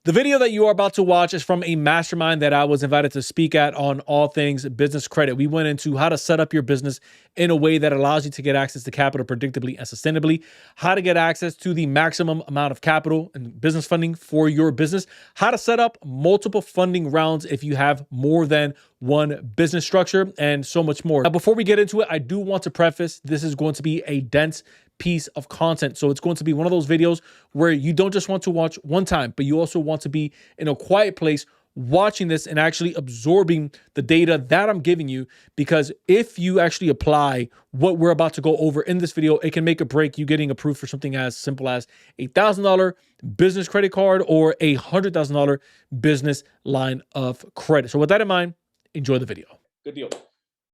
The video that you are about to watch is from a mastermind that I was invited to speak at on all things business credit. We went into how to set up your business in a way that allows you to get access to capital predictably and sustainably, how to get access to the maximum amount of capital and business funding for your business, how to set up multiple funding rounds if you have more than one business structure, and so much more. Now, before we get into it, I do want to preface this is going to be a dense piece of content. So it's going to be one of those videos where you don't just want to watch one time, but you also want to be in a quiet place watching this and actually absorbing the data that I'm giving you, because if you actually apply what we're about to go over in this video, it can make or break you getting approved for something as simple as $1,000 business credit card or $100,000 business line of credit. So with that in mind, enjoy the video. Good deal.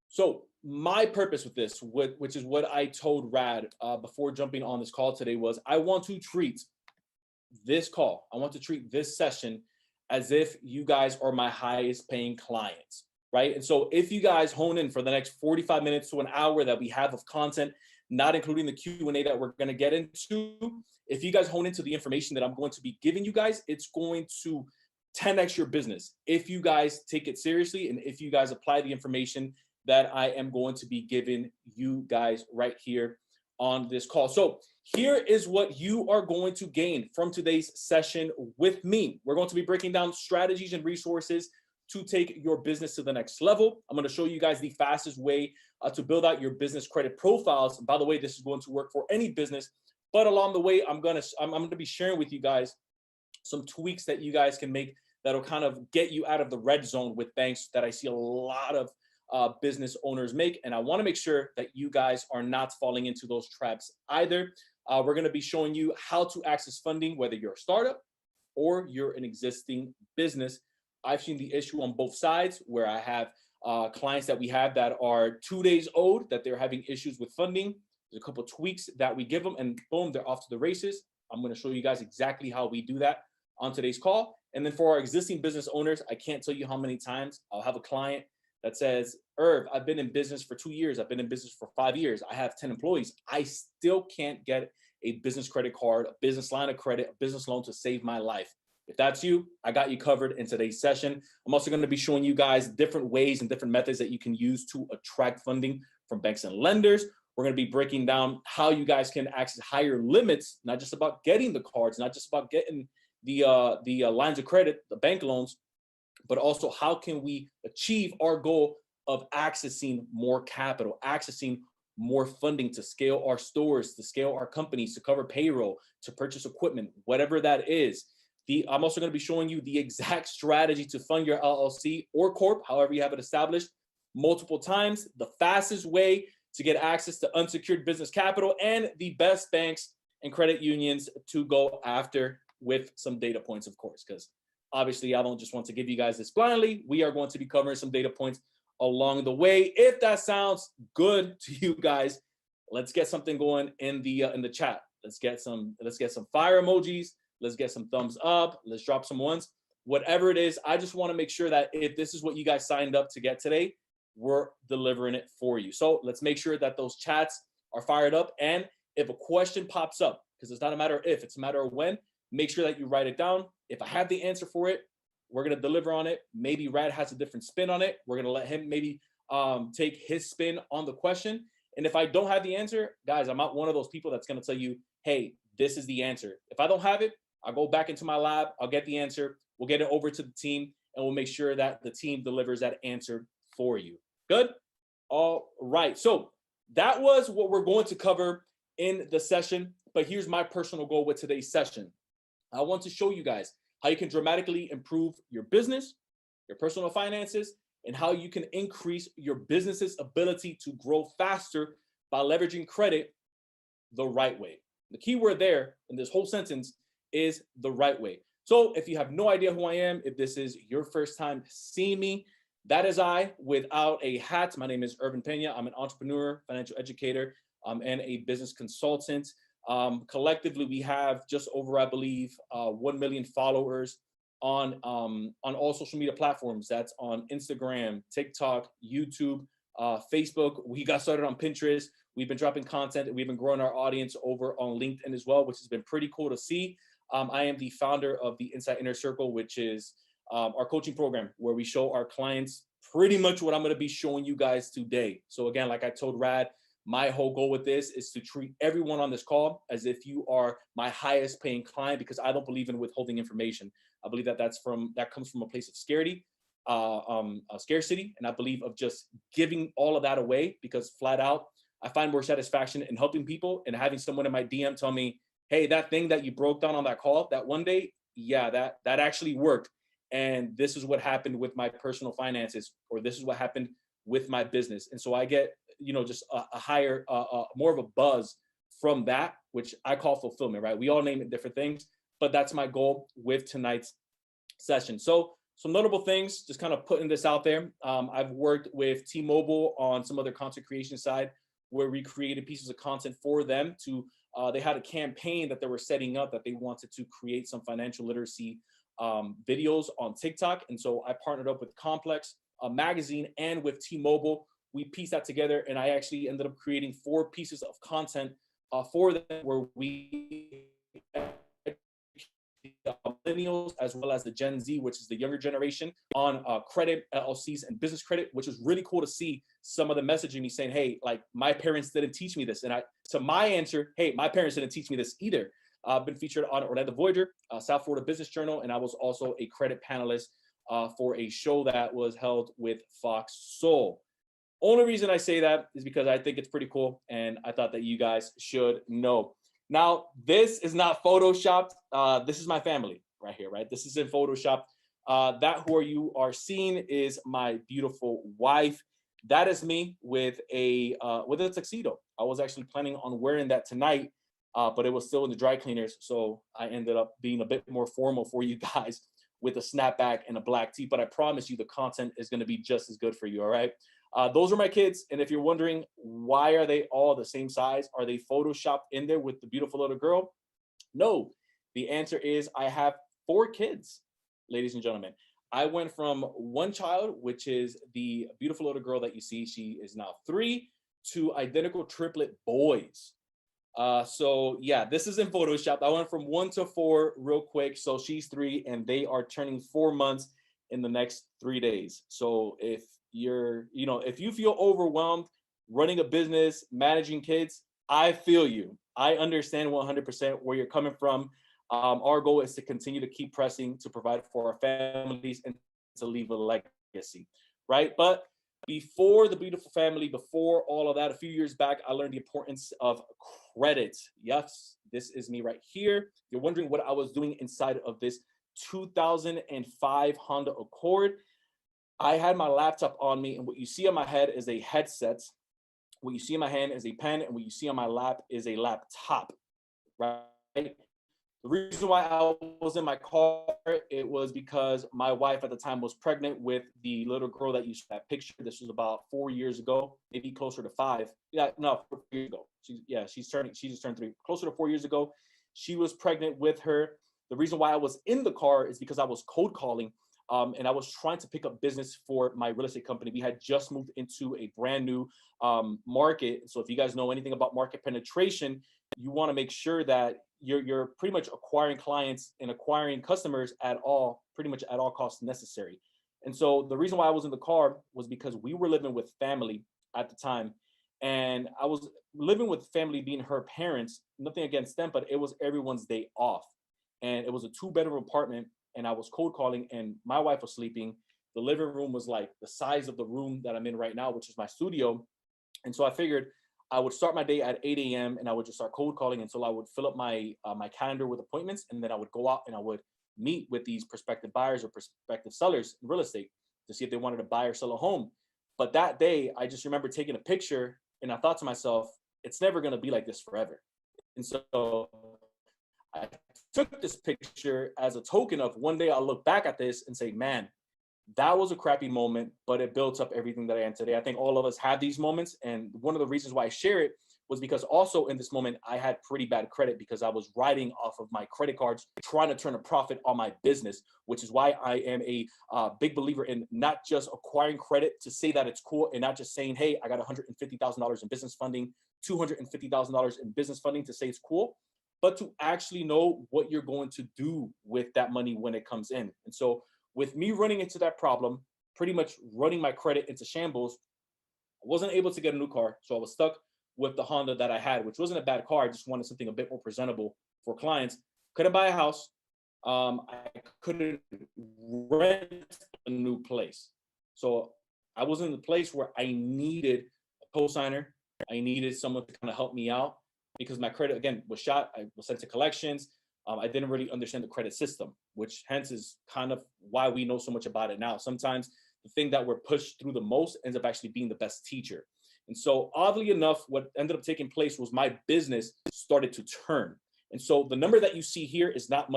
So my purpose with this, which is what I told Rad before jumping on this call today, was I want to treat this call, I want to treat this session as if you guys are my highest paying clients, right? And so if you guys hone in for the next 45 minutes to an hour that we have of content, not including the Q&A that we're going to get into, if you guys hone into the information that I'm going to be giving you guys, it's going to 10x your business if you guys take it seriously and if you guys apply the information that I am going to be giving you guys right here on this call. So here is what you are going to gain from today's session with me. We're going to be breaking down strategies and resources to take your business to the next level. I'm going to show you guys the fastest way to build out your business credit profiles. And by the way, this is going to work for any business, but along the way, I'm going to be sharing with you guys some tweaks that you guys can make that'll kind of get you out of the red zone with banks that I see a lot of business owners make. And I want to make sure that you guys are not falling into those traps either. We're going to be showing you how to access funding, whether you're a startup or you're an existing business. I've seen the issue on both sides where I have clients that we have that are 2 days old, that they're having issues with funding. There's a couple of tweaks that we give them and boom, they're off to the races. I'm going to show you guys exactly how we do that on today's call. And then for our existing business owners, I can't tell you how many times I'll have a client that says, Irv, I've been in business for 2 years. I've been in business for 5 years. I have 10 employees. I still can't get a business credit card, a business line of credit, a business loan to save my life. If that's you, I got you covered in today's session. I'm also going to be showing you guys different ways and different methods that you can use to attract funding from banks and lenders. We're going to be breaking down how you guys can access higher limits, not just about getting the cards, not just about getting the lines of credit, the bank loans, but also how can we achieve our goal of accessing more capital, accessing more funding to scale our stores, to scale our companies, to cover payroll, to purchase equipment, whatever that is. I'm also going to be showing you the exact strategy to fund your LLC or corp, however you have it established, multiple times, the fastest way to get access to unsecured business capital, and the best banks and credit unions to go after, with some data points, of course, because obviously I don't just want to give you guys this blindly. We are going to be covering some data points along the way. If that sounds good to you guys, let's get something going in the chat. Let's get some fire emojis. Let's get some thumbs up. Let's drop some ones. Whatever it is, I just want to make sure that if this is what you guys signed up to get today, we're delivering it for you. So let's make sure that those chats are fired up. And if a question pops up, because it's not a matter of if, it's a matter of when, make sure that you write it down. If I have the answer for it, we're going to deliver on it. Maybe Rad has a different spin on it. We're going to let him maybe take his spin on the question. And if I don't have the answer, guys, I'm not one of those people that's going to tell you, hey, this is the answer. If I don't have it, I'll go back into my lab. I'll get the answer. We'll get it over to the team, and we'll make sure that the team delivers that answer for you. Good? All right. So that was what we're going to cover in the session. But here's my personal goal with today's session. I want to show you guys how you can dramatically improve your business, your personal finances, and how you can increase your business's ability to grow faster by leveraging credit the right way. The key word there in this whole sentence is the right way. So if you have no idea who I am, if this is your first time seeing me, that is I without a hat. My name is Irvin Pena. I'm an entrepreneur, financial educator, and a business consultant. Collectively, we have just over, I believe, 1 million followers on all social media platforms. That's on Instagram, TikTok, YouTube, Facebook. We got started on Pinterest. We've been dropping content. We've been growing our audience over on LinkedIn as well, which has been pretty cool to see. I am the founder of the Inside Inner Circle, which is our coaching program where we show our clients pretty much what I'm going to be showing you guys today. So again, like I told Rad, my whole goal with this is to treat everyone on this call as if you are my highest paying client, because I don't believe in withholding information. I believe that that comes from a place of scarcity, and I believe of just giving all of that away, because flat out, I find more satisfaction in helping people and having someone in my DM tell me, hey, that thing that you broke down on that call that one day, yeah, that actually worked. And this is what happened with my personal finances, or this is what happened with my business. And so I get, just a higher, more of a buzz from that, which I call fulfillment, right? We all name it different things, but that's my goal with tonight's session. So some notable things, just kind of putting this out there. I've worked with T-Mobile on some other content creation side, where we created pieces of content for them to, they had a campaign that they were setting up that they wanted to create some financial literacy videos on TikTok. And so I partnered up with Complex Magazine and with T-Mobile. We pieced that together, and I actually ended up creating 4 pieces of content for them, where we millennials as well as the Gen Z, which is the younger generation, on credit, LLCs, and business credit, which was really cool to see some of the messaging me saying, hey, like, my parents didn't teach me this. And to my answer, hey, my parents didn't teach me this either. I've been featured on Orlando Voyager, South Florida Business Journal, and I was also a credit panelist for a show that was held with Fox Soul. Only reason I say that is because I think it's pretty cool, and I thought that you guys should know. Now, this is not photoshopped. This is my family right here, right? This isn't photoshopped. That who you are seeing is my beautiful wife. That is me with a tuxedo. I was actually planning on wearing that tonight, but it was still in the dry cleaners, so I ended up being a bit more formal for you guys with a snapback and a black tee. But I promise you, the content is going to be just as good for you. All right. Those are my kids. And if you're wondering, why are they all the same size? Are they photoshopped in there with the beautiful little girl? No, the answer is I have 4 kids, ladies and gentlemen. I went from one child, which is the beautiful little girl that you see. She is now 3, to identical triplet boys. So yeah, this isn't photoshopped. I went from 1 to 4 real quick. So she's 3 and they are turning 4 months in the next 3 days. So if if you feel overwhelmed running a business, managing kids, I feel you. I understand 100% where you're coming from. Our goal is to continue to keep pressing, to provide for our families, and to leave a legacy, right? But before the beautiful family, before all of that, a few years back, I learned the importance of credit. Yes, this is me right here. You're wondering what I was doing inside of this 2005 Honda Accord. I had my laptop on me, and what you see on my head is a headset. What you see in my hand is a pen, and what you see on my lap is a laptop, right? The reason why I was in my car, it was because my wife at the time was pregnant with the little girl that you saw that picture. This was about 4 years ago, maybe closer to 5. Yeah, no, 4 years ago. She just turned 3. Closer to 4 years ago, she was pregnant with her. The reason why I was in the car is because I was cold calling. And I was trying to pick up business for my real estate company. We had just moved into a brand new market. So if you guys know anything about market penetration, you want to make sure that you're pretty much acquiring clients and acquiring customers pretty much at all costs necessary. And so the reason why I was in the car was because we were living with family at the time. And I was living with family being her parents, nothing against them, but it was everyone's day off. And it was a 2-bedroom apartment. And I was cold calling, and my wife was sleeping. The living room was like the size of the room that I'm in right now, which is my studio. And so I figured I would start my day at 8 a.m. and I would just start cold calling until I would fill up my my calendar with appointments, and then I would go out and I would meet with these prospective buyers or prospective sellers in real estate to see if they wanted to buy or sell a home. But that day, I just remember taking a picture, and I thought to myself, it's never going to be like this forever. And so I took this picture as a token of one day I'll look back at this and say, man, that was a crappy moment, but it built up everything that I am today. I think all of us have these moments. And one of the reasons why I share it was because also in this moment, I had pretty bad credit because I was riding off of my credit cards, trying to turn a profit on my business, which is why I am a big believer in not just acquiring credit to say that it's cool and not just saying, hey, I got $150,000 in business funding, $250,000 in business funding to say it's cool. but to actually know what you're going to do with that money when it comes in. And so with me running into that problem, pretty much running my credit into shambles, I wasn't able to get a new car. So I was stuck with the Honda that I had, which wasn't a bad car. I just wanted something a bit more presentable for clients. Couldn't buy a house. I couldn't rent a new place. So I was in the place where I needed a cosigner. I needed someone to kind of help me out because my credit, again, was shot. I was sent to collections. I didn't really understand the credit system, which hence is kind of why we know so much about it now. Sometimes the thing that we're pushed through the most ends up actually being the best teacher. And so oddly enough, what ended up taking place was my business started to turn. And so the number that you see here is not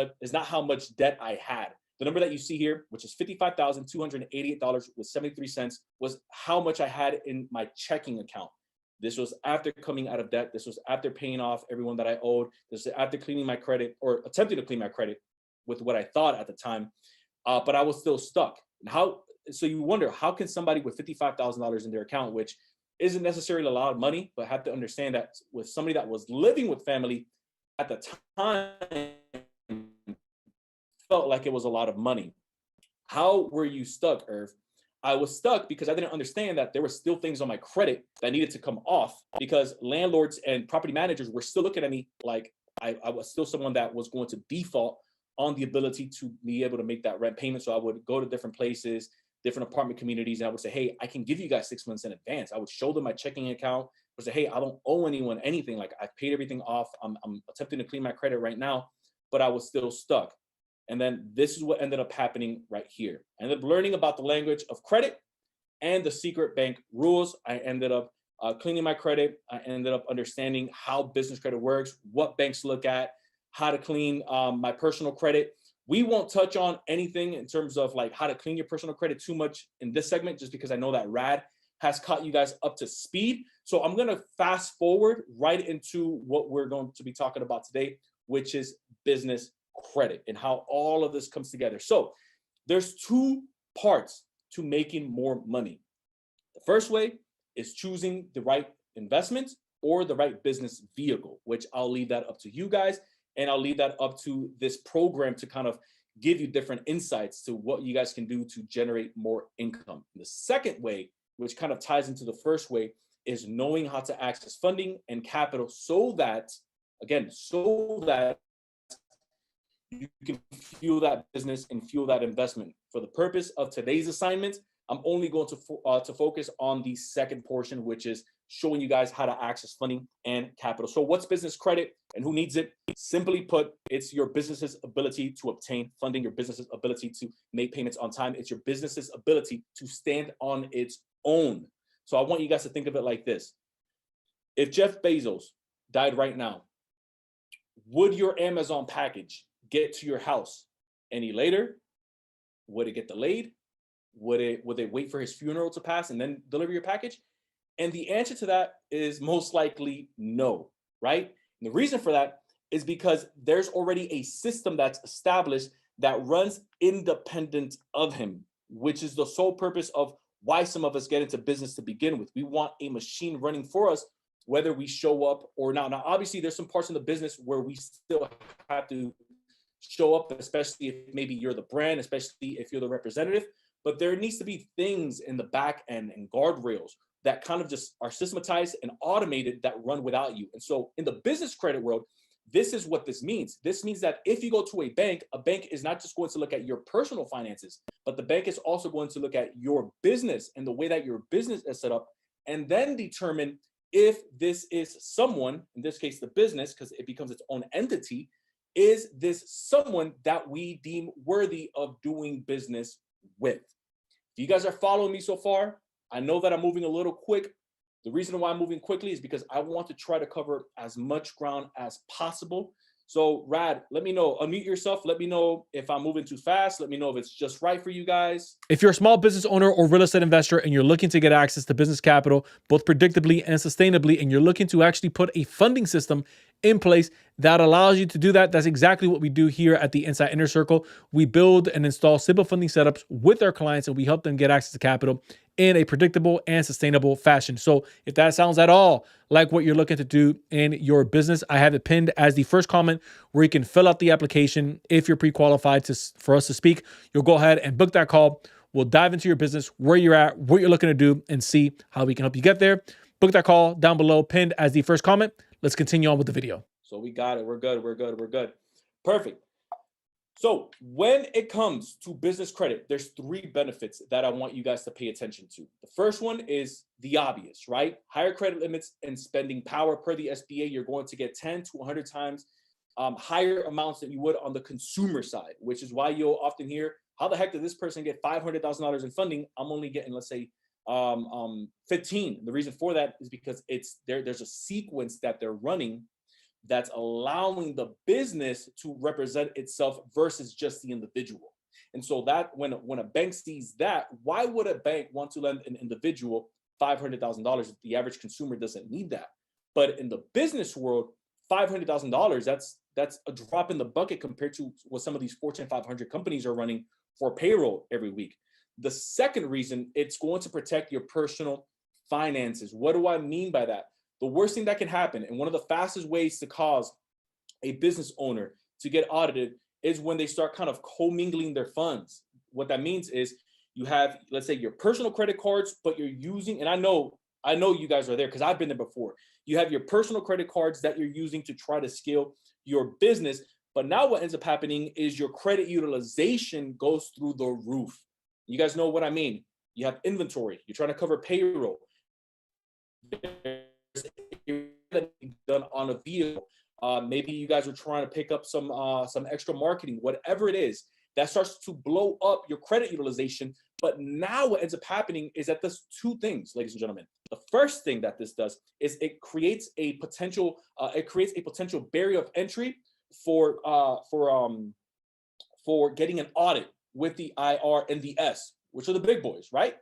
how much debt I had. The number that you see here, which is $55,288.73, was how much I had in my checking account. This was after coming out of debt. This was after paying off everyone that I owed. This was after cleaning my credit or attempting to clean my credit with what I thought at the time. But I was still stuck. And so you wonder, how can somebody with $55,000 in their account, which isn't necessarily a lot of money, but have to understand that with somebody that was living with family at the time, felt like it was a lot of money. How were you stuck, Irv? I was stuck because I didn't understand that there were still things on my credit that needed to come off because landlords and property managers were still looking at me like I was still someone that was going to default on the ability to be able to make that rent payment. So I would go to different places, different apartment communities, and I would say, hey, I can give you guys 6 months in advance. I would show them my checking account. I would say, hey, I don't owe anyone anything. Like I've paid everything off. I'm attempting to clean my credit right now, but I was still stuck. And then this is what ended up happening right here. I ended up learning about the language of credit and the secret bank rules. I ended up cleaning my credit. I ended up understanding how business credit works, what banks look at, how to clean my personal credit. We won't touch on anything in terms of like how to clean your personal credit too much in this segment, just because I know that Rad has caught you guys up to speed. So I'm going to fast forward right into what we're going to be talking about today, which is business credit and how all of this comes together. So there's two parts to making more money. The first way is choosing the right investment or the right business vehicle, which I'll leave that up to you guys. And I'll leave that up to this program to kind of give you different insights to what you guys can do to generate more income. The second way, which kind of ties into the first way, is knowing how to access funding and capital so that you can fuel that business and fuel that investment. For the purpose of today's assignment, I'm only going to focus on the second portion, which is showing you guys how to access funding and capital. So what's business credit and who needs it? Simply put, it's your business's ability to obtain funding, your business's ability to make payments on time. It's your business's ability to stand on its own. So I want you guys to think of it like this. If Jeff Bezos died right now, would your Amazon package get to your house any later? Would it get delayed? Would they wait for his funeral to pass and then deliver your package? And the answer to that is most likely no, right? And the reason for that is because there's already a system that's established that runs independent of him, which is the sole purpose of why some of us get into business to begin with. We want a machine running for us, whether we show up or not. Now, obviously, there's some parts in the business where we still have to show up, especially if maybe you're the brand, especially if you're the representative. But there needs to be things in the back end and guardrails that kind of just are systematized and automated that run without you. And so in the business credit world, this is what this means. This means that if you go to a bank is not just going to look at your personal finances, but the bank is also going to look at your business and the way that your business is set up, and then determine if this is someone, in this case, the business, because it becomes its own entity, is this someone that we deem worthy of doing business with? If you guys are following me so far, I know that I'm moving a little quick. The reason why I'm moving quickly is because I want to try to cover as much ground as possible. So Rad, let me know, unmute yourself. Let me know if I'm moving too fast. Let me know if it's just right for you guys. If you're a small business owner or real estate investor and you're looking to get access to business capital, both predictably and sustainably, and you're looking to actually put a funding system in place that allows you to do that, that's exactly what we do here at the Inside Inner Circle. We build and install simple funding setups with our clients, and we help them get access to capital in a predictable and sustainable fashion. So if that sounds at all like what you're looking to do in your business, I have it pinned as the first comment where you can fill out the application. If you're pre-qualified for us to speak, you'll go ahead and book that call. We'll dive into your business, where you're at, what you're looking to do, and see how we can help you get there. Book that call down below, pinned as the first comment. Let's continue on with the video. So we got it. We're good. We're good. We're good. Perfect. So when it comes to business credit, there's 3 benefits that I want you guys to pay attention to. The first one is the obvious, right? Higher credit limits and spending power per the SBA. You're going to get 10 to 100 times higher amounts than you would on the consumer side, which is why you'll often hear, how the heck did this person get $500,000 in funding? I'm only getting, let's say, 15. The reason for that is because there's a sequence that they're running that's allowing the business to represent itself versus just the individual. And so that when a bank sees that, why would a bank want to lend an individual $500,000 if the average consumer doesn't need that? But in the business world, $500,000, that's a drop in the bucket compared to what some of these Fortune 500 companies are running for payroll every week. The second reason, it's going to protect your personal finances. What do I mean by that? The worst thing that can happen, and one of the fastest ways to cause a business owner to get audited, is when they start kind of commingling their funds. What that means is you have, let's say, your personal credit cards, but you're using, and I know you guys are there because I've been there before. You have your personal credit cards that you're using to try to scale your business. But now what ends up happening is your credit utilization goes through the roof. You guys know what I mean. You have inventory. You're trying to cover payroll. Done on a vehicle. Maybe you guys are trying to pick up some extra marketing, whatever it is, that starts to blow up your credit utilization. But now what ends up happening is that there's 2 things, ladies and gentlemen. The first thing that this does is it creates a potential barrier of entry for getting an audit with the IR and the S, which are the big boys, right?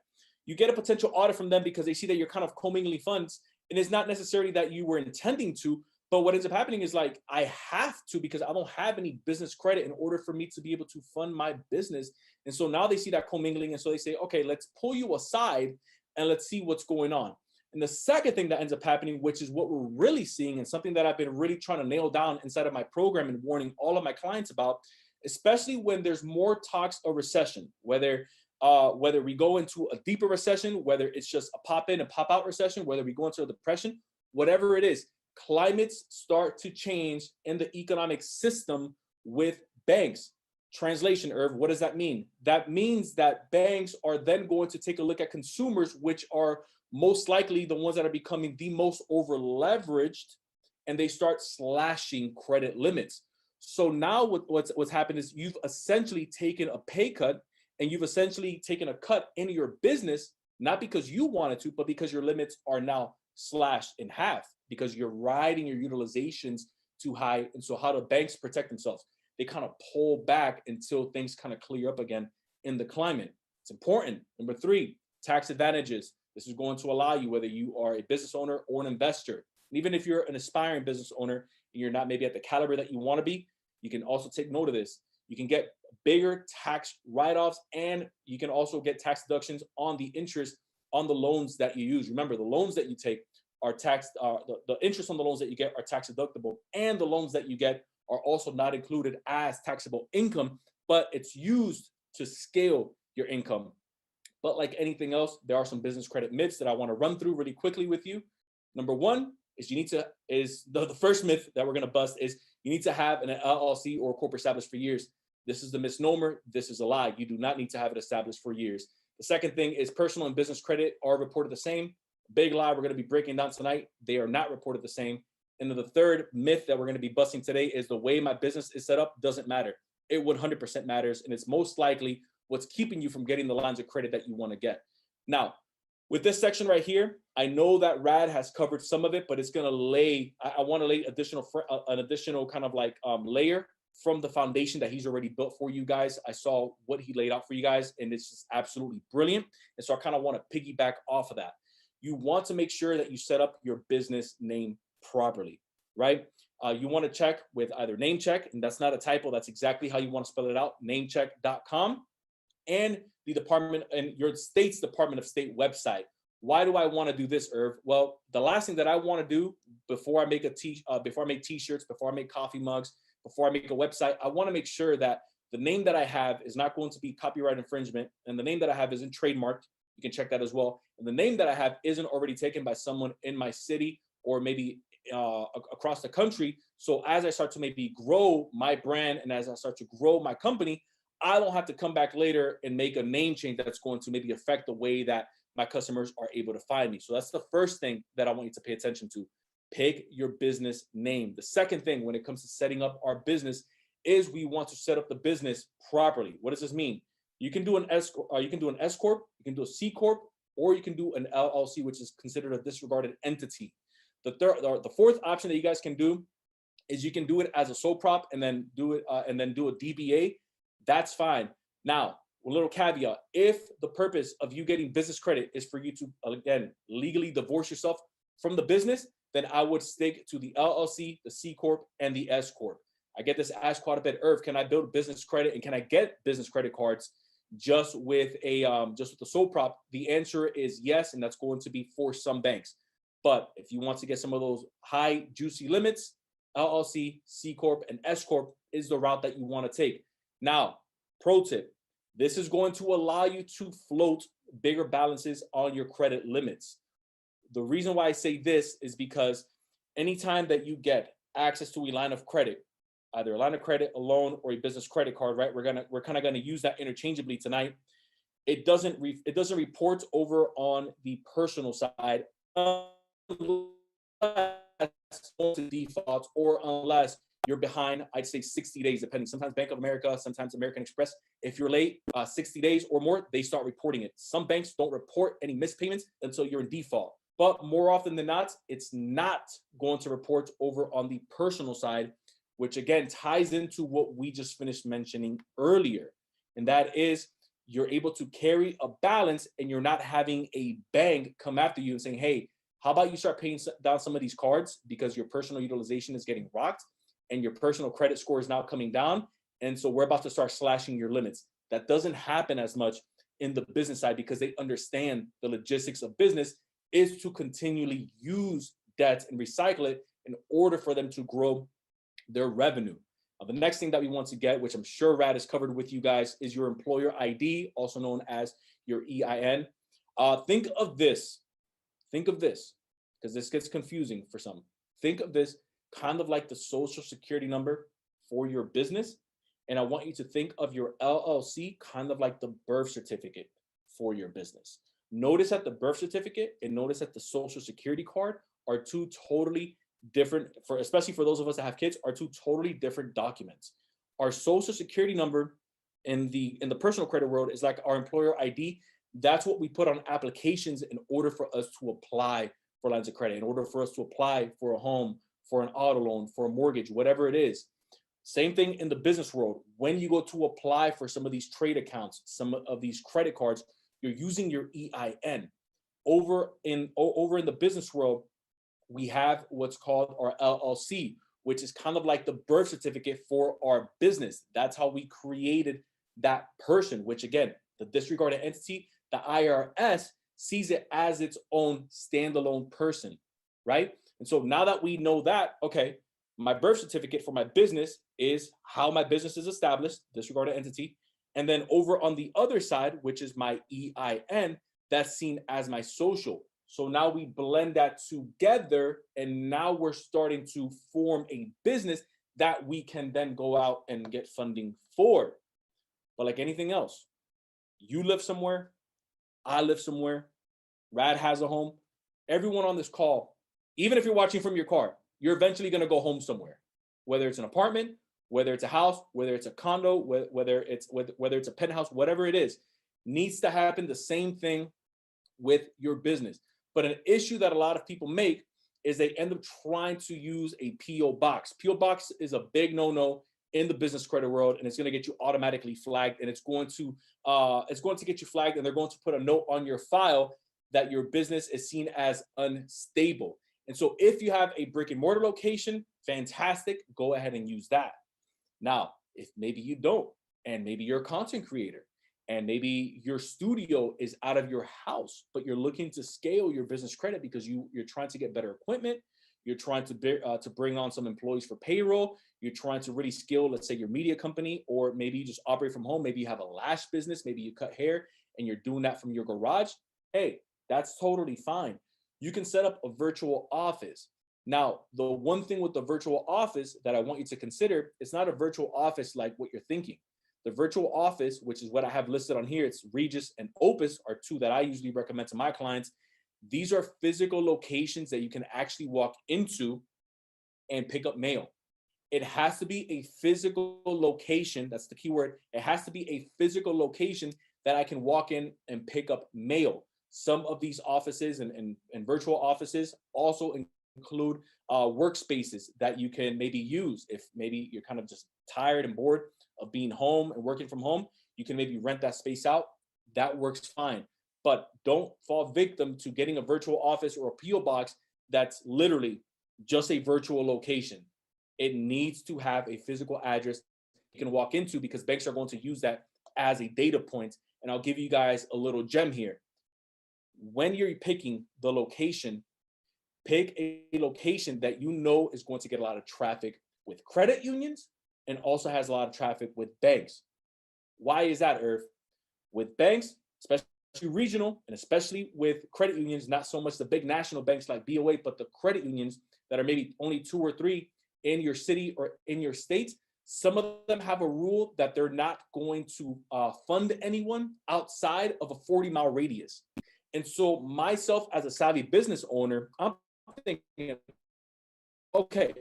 You get a potential audit from them because they see that you're kind of commingling funds. And it's not necessarily that you were intending to, but what ends up happening is like, I have to, because I don't have any business credit in order for me to be able to fund my business. And so now they see that commingling. And so they say, okay, let's pull you aside and let's see what's going on. And the second thing that ends up happening, which is what we're really seeing, and something that I've been really trying to nail down inside of my program and warning all of my clients about, especially when there's more talks of recession, whether we go into a deeper recession, whether it's just a pop in and pop out recession, whether we go into a depression, whatever it is, climates start to change in the economic system with banks. Translation, Irv, what does that mean? That means that banks are then going to take a look at consumers, which are most likely the ones that are becoming the most over leveraged, and they start slashing credit limits. So now what's happened is you've essentially taken a pay cut, and you've essentially taken a cut in your business, not because you wanted to, but because your limits are now slashed in half, because you're riding your utilizations too high. And so how do banks protect themselves? They kind of pull back until things kind of clear up again in the climate. It's important. Number 3, tax advantages. This is going to allow you, whether you are a business owner or an investor, and even if you're an aspiring business owner and you're not maybe at the caliber that you want to be, you can also take note of this. You can get bigger tax write-offs, and you can also get tax deductions on the interest on the loans that you use. Remember, the loans that you take are taxed, the interest on the loans that you get are tax deductible, and the loans that you get are also not included as taxable income, but it's used to scale your income. But like anything else, there are some business credit myths that I want to run through really quickly with you. Number 1 is the first myth that we're going to bust is you need to have an LLC or a corporate established for years. This is the misnomer. This is a lie. You do not need to have it established for years. The second thing is personal and business credit are reported the same. Big lie we're going to be breaking down tonight. They are not reported the same. And then the third myth that we're going to be busting today is the way my business is set up doesn't matter. It 100% matters. And it's most likely what's keeping you from getting the lines of credit that you want to get. Now, with this section right here, I know that Rad has covered some of it, but it's going to lay, I want to lay an additional kind of like layer from the foundation that he's already built for you guys. I saw what he laid out for you guys, and it's just absolutely brilliant. And so I kind of want to piggyback off of that. You want to make sure that you set up your business name properly, right? You want to check with either Namecheck, and that's not a typo. That's exactly how you want to spell it out, namecheck.com. and the department and your state's Department of State website. Why do I want to do this, Irv? Well, the last thing that I want to do before I make before I make t-shirts, before I make coffee mugs, before I make a website, I want to make sure that the name that I have is not going to be copyright infringement, and the name that I have isn't trademarked. You can check that as well. And the name that I have isn't already taken by someone in my city or maybe across the country. So as I start to maybe grow my brand and as I start to grow my company, I don't have to come back later and make a name change that's going to maybe affect the way that my customers are able to find me. So that's the first thing that I want you to pay attention to. Pick your business name. The second thing when it comes to setting up our business is we want to set up the business properly. What does this mean? You can do an S corp, you can do a C corp, or you can do an LLC, which is considered a disregarded entity. The fourth option that you guys can do is you can do it as a sole prop and then do a DBA. That's fine. Now, a little caveat: if the purpose of you getting business credit is for you to again legally divorce yourself from the business, then I would stick to the LLC, the C corp, and the S corp. I get this asked quite a bit. Irv, can I build business credit and can I get business credit cards just with the sole prop? The answer is yes, and that's going to be for some banks. But if you want to get some of those high juicy limits, LLC, C corp, and S corp is the route that you want to take. Now, pro tip: this is going to allow you to float bigger balances on your credit limits. The reason why I say this is because anytime that you get access to a line of credit, either a line of credit, a loan, or a business credit card, right? We're kind of gonna use that interchangeably tonight. It doesn't report over on the personal side unless defaults or unless you're behind, I'd say 60 days, depending. Sometimes Bank of America, sometimes American Express. If you're late 60 days or more, they start reporting it. Some banks don't report any missed payments until you're in default. But more often than not, it's not going to report over on the personal side, which again ties into what we just finished mentioning earlier. And that is you're able to carry a balance and you're not having a bank come after you and saying, hey, how about you start paying down some of these cards because your personal utilization is getting rocked and your personal credit score is now coming down. And so we're about to start slashing your limits. That doesn't happen as much in the business side because they understand the logistics of business is to continually use debt and recycle it in order for them to grow their revenue. The next thing that we want to get, which I'm sure Rad has covered with you guys, is your employer ID, also known as your EIN. Think of this, because this gets confusing for some. Think of this kind of like the social security number for your business. And I want you to think of your LLC kind of like the birth certificate for your business. Notice that the birth certificate and notice that the social security card are two totally different, especially for those of us that have kids, are two totally different documents. Our social security number in the personal credit world is like our employer ID. That's what we put on applications in order for us to apply for lines of credit, in order for us to apply for a home, for an auto loan, for a mortgage, whatever it is. Same thing in the business world. When you go to apply for some of these trade accounts, some of these credit cards, you're using your EIN. Over in the business world, we have what's called our LLC, which is kind of like the birth certificate for our business. That's how we created that person, which again, the disregarded entity, the IRS sees it as its own standalone person, right? And so now that we know that, okay, my birth certificate for my business is how my business is established, disregarded entity. And then over on the other side, which is my EIN, that's seen as my social. So now we blend that together and now we're starting to form a business that we can then go out and get funding for. But like anything else, you live somewhere, I live somewhere, Rad has a home. Everyone on this call, even if you're watching from your car, you're eventually going to go home somewhere, whether it's an apartment, whether it's a house, whether it's a condo, whether it's a penthouse, whatever it is, needs to happen. The same thing with your business. But an issue that a lot of people make is they end up trying to use a PO box. PO box is a big no-no in the business credit world, and it's going to get you automatically flagged, and it's going to get you flagged, and they're going to put a note on your file that your business is seen as unstable. And so if you have a brick and mortar location, fantastic, go ahead and use that. Now, if maybe you don't, and maybe you're a content creator, and maybe your studio is out of your house, but you're looking to scale your business credit because you're trying to get better equipment. You're trying to bring on some employees for payroll. You're trying to really scale, let's say, your media company, or maybe you just operate from home. Maybe you have a lash business. Maybe you cut hair and you're doing that from your garage. Hey, that's totally fine. You can set up a virtual office. Now, the one thing with the virtual office that I want you to consider, it's not a virtual office like what you're thinking. The virtual office, which is what I have listed on here, it's Regus and Opus are two that I usually recommend to my clients. These are physical locations that you can actually walk into and pick up mail. It has to be a physical location. That's the key word. It has to be a physical location that I can walk in and pick up mail. Some of these offices and virtual offices also include workspaces that you can maybe use. If maybe you're kind of just tired and bored of being home and working from home, you can maybe rent that space out. That works fine. But don't fall victim to getting a virtual office or a PO box that's literally just a virtual location. It needs to have a physical address you can walk into, because banks are going to use that as a data point. And I'll give you guys a little gem here. When you're picking the location, pick a location that you know is going to get a lot of traffic with credit unions and also has a lot of traffic with banks. Why is that, Irv? With banks, especially regional, and especially with credit unions, not so much the big national banks like BOA, but the credit unions that are maybe only 2 or 3 in your city or in your state, some of them have a rule that they're not going to fund anyone outside of a 40-mile radius. And so myself as a savvy business owner, I'm thinking, okay,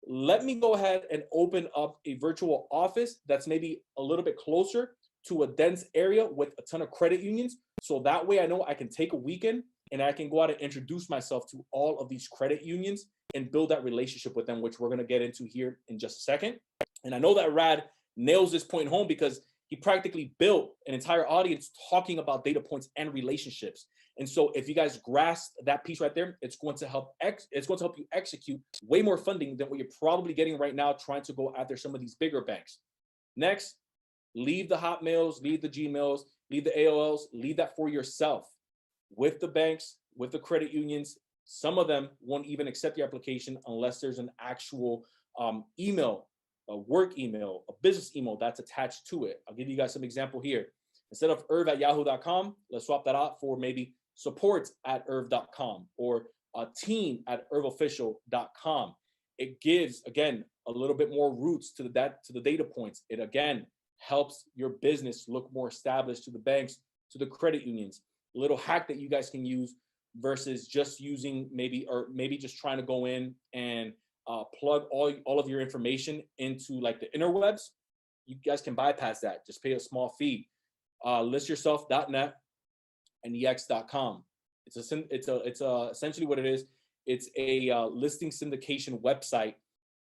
let me go ahead and open up a virtual office that's maybe a little bit closer to a dense area with a ton of credit unions. So that way I know I can take a weekend and I can go out and introduce myself to all of these credit unions and build that relationship with them, which we're going to get into here in just a second. And I know that Rad nails this point home because he practically built an entire audience talking about data points and relationships. And so if you guys grasp that piece right there, it's going to help you execute way more funding than what you're probably getting right now trying to go after some of these bigger banks. Next, leave the Hotmails, leave the Gmails, leave the AOLs, leave that for yourself. With the banks, with the credit unions, some of them won't even accept your application unless there's an actual email, a work email, a business email that's attached to it. I'll give you guys some example here. Instead of irv@yahoo.com, let's swap that out for maybe support@irv.com or team@irvofficial.com. It gives, again, a little bit more roots to the data points. It, again, helps your business look more established to the banks, to the credit unions. A little hack that you guys can use versus just using maybe just trying to go in and plug all of your information into like the interwebs. You guys can bypass that. Just pay a small fee. Listyourself.net and ex.com. It's essentially what it is. It's a listing syndication website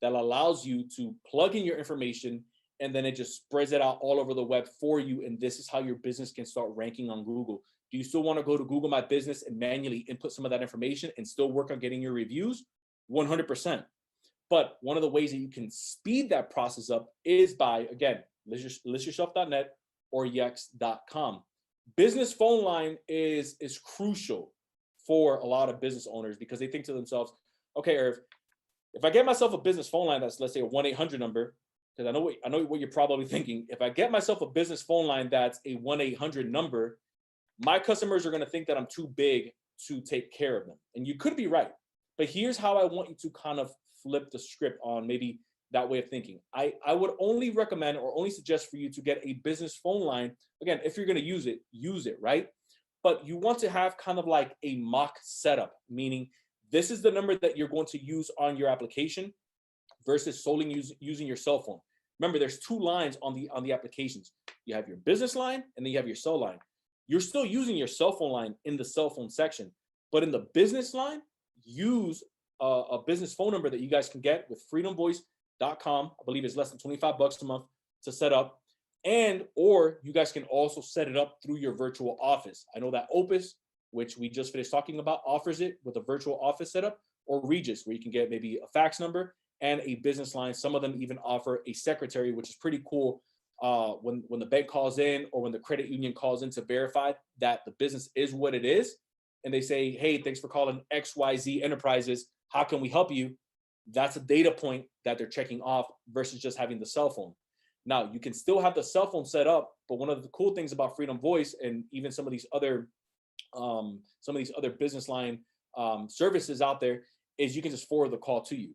that allows you to plug in your information, and then it just spreads it out all over the web for you. And this is how your business can start ranking on Google. Do you still want to go to Google My Business and manually input some of that information and still work on getting your reviews? 100%. But one of the ways that you can speed that process up is by, again, listyourself.net or ex.com. Business phone line is crucial for a lot of business owners because they think to themselves, okay, Irv, if I get myself a business phone line that's, let's say, a 1-800 number, because I know what you're probably thinking. If I get myself a business phone line that's a 1-800 number, my customers are going to think that I'm too big to take care of them. And you could be right. But here's how I want you to kind of flip the script on maybe that way of thinking. I would only recommend or only suggest for you to get a business phone line. Again, if you're going to use it, right? But you want to have kind of like a mock setup, meaning this is the number that you're going to use on your application versus solely using your cell phone. Remember, there's 2 lines on the applications. You have your business line and then you have your cell line. You're still using your cell phone line in the cell phone section, but in the business line, use a business phone number that you guys can get with freedomvoice.com. I believe it's less than $25 a month to set up. And, or you guys can also set it up through your virtual office. I know that Opus, which we just finished talking about, offers it with a virtual office setup, or Regus, where you can get maybe a fax number and a business line. Some of them even offer a secretary, which is pretty cool when the bank calls in or when the credit union calls in to verify that the business is what it is, and they say, hey, thanks for calling XYZ Enterprises, how can we help you? That's a data point that they're checking off versus just having the cell phone. Now, you can still have the cell phone set up, but one of the cool things about Freedom Voice and even some of these other business line services out there is you can just forward the call to you.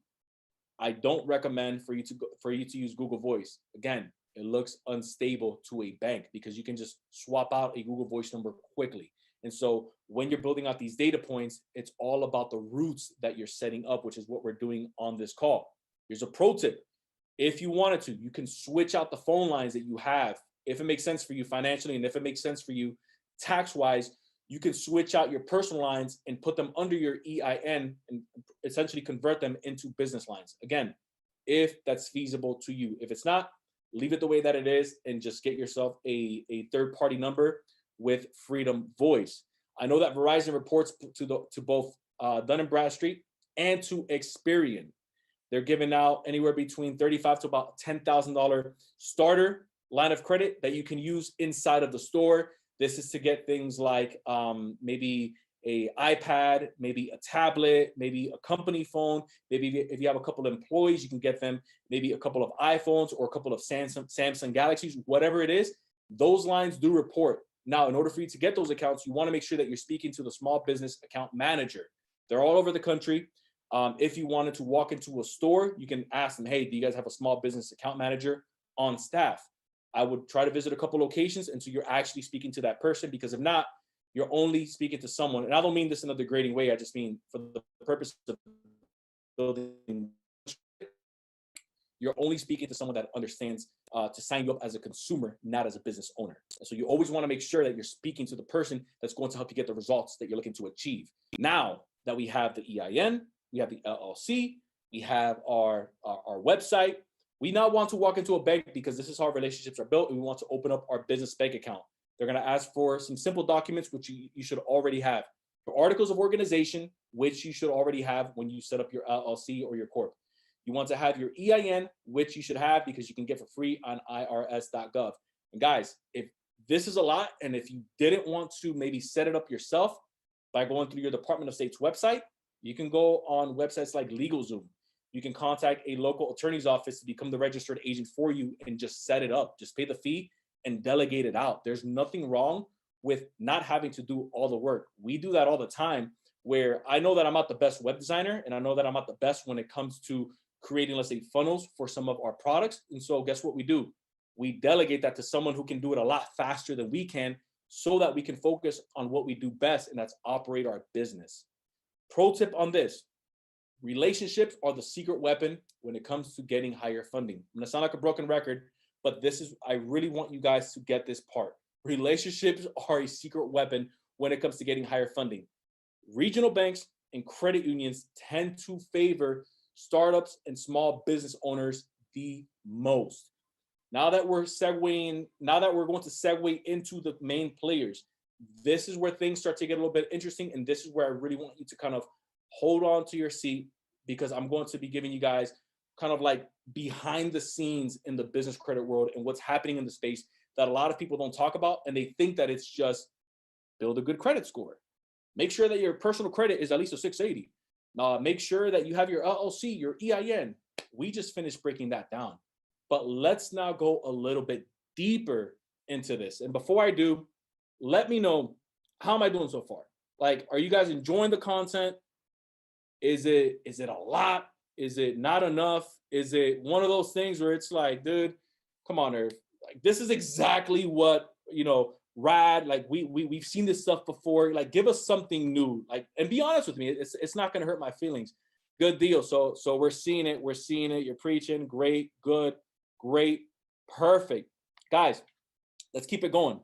I don't recommend for you to use Google Voice. Again, it looks unstable to a bank because you can just swap out a Google Voice number quickly. And so when you're building out these data points, it's all about the routes that you're setting up, which is what we're doing on this call. Here's a pro tip. If you wanted to, you can switch out the phone lines that you have. If it makes sense for you financially, and if it makes sense for you tax-wise, you can switch out your personal lines and put them under your EIN and essentially convert them into business lines. Again, if that's feasible to you. If it's not, leave it the way that it is and just get yourself a third-party number with Freedom Voice. I know that Verizon reports to both Dun & Bradstreet and to Experian. They're giving out anywhere between $35,000 to about $10,000 starter line of credit that you can use inside of the store. This is to get things like maybe a iPad, maybe a tablet, maybe a company phone. Maybe if you have a couple of employees, you can get them maybe a couple of iPhones or a couple of Samsung Galaxies, whatever it is. Those lines do report. Now, in order for you to get those accounts, you want to make sure that you're speaking to the small business account manager. They're all over the country. If you wanted to walk into a store, you can ask them, hey, do you guys have a small business account manager on staff? I would try to visit a couple locations until you're actually speaking to that person, because if not, you're only speaking to someone. And I don't mean this in a degrading way. I just mean for the purpose of building, you're only speaking to someone that understands to sign you up as a consumer, not as a business owner. So you always want to make sure that you're speaking to the person that's going to help you get the results that you're looking to achieve. Now that we have the EIN, we have the LLC, we have our website, we now want to walk into a bank because this is how relationships are built, and we want to open up our business bank account. They're going to ask for some simple documents, which you should already have. Your articles of organization, which you should already have when you set up your LLC or your corp. You want to have your EIN, which you should have because you can get for free on irs.gov. And guys, if this is a lot, and if you didn't want to maybe set it up yourself by going through your Department of State's website, you can go on websites like LegalZoom. You can contact a local attorney's office to become the registered agent for you and just set it up. Just pay the fee and delegate it out. There's nothing wrong with not having to do all the work. We do that all the time, where I know that I'm not the best web designer, and I know that I'm not the best when it comes to creating, let's say, funnels for some of our products. And so guess what we do? We delegate that to someone who can do it a lot faster than we can, so that we can focus on what we do best, and that's operate our business. Pro tip on this: relationships are the secret weapon when it comes to getting higher funding. I'm gonna sound like a broken record, but I really want you guys to get this part. Relationships are a secret weapon when it comes to getting higher funding. Regional banks and credit unions tend to favor startups and small business owners the most. Now that we're going to segue into the main players, this is where things start to get a little bit interesting, and this is where I really want you to kind of hold on to your seat, because I'm going to be giving you guys kind of like behind the scenes in the business credit world and what's happening in the space that a lot of people don't talk about, and they think that it's just build a good credit score. Make sure that your personal credit is at least a 680. Make sure that you have your LLC, your EIN. We just finished breaking that down. But let's now go a little bit deeper into this. And before I do, let me know, how am I doing so far? Like, are you guys enjoying the content? Is it a lot? Is it not enough? Is it one of those things where it's like, dude, come on, Irv. Like, this is exactly what, rad, like we've seen this stuff before. Like, give us something new. Like, and be honest with me, it's not gonna hurt my feelings. Good deal. So we're seeing it. You're preaching. Great, good, great, perfect. Guys, let's keep it going.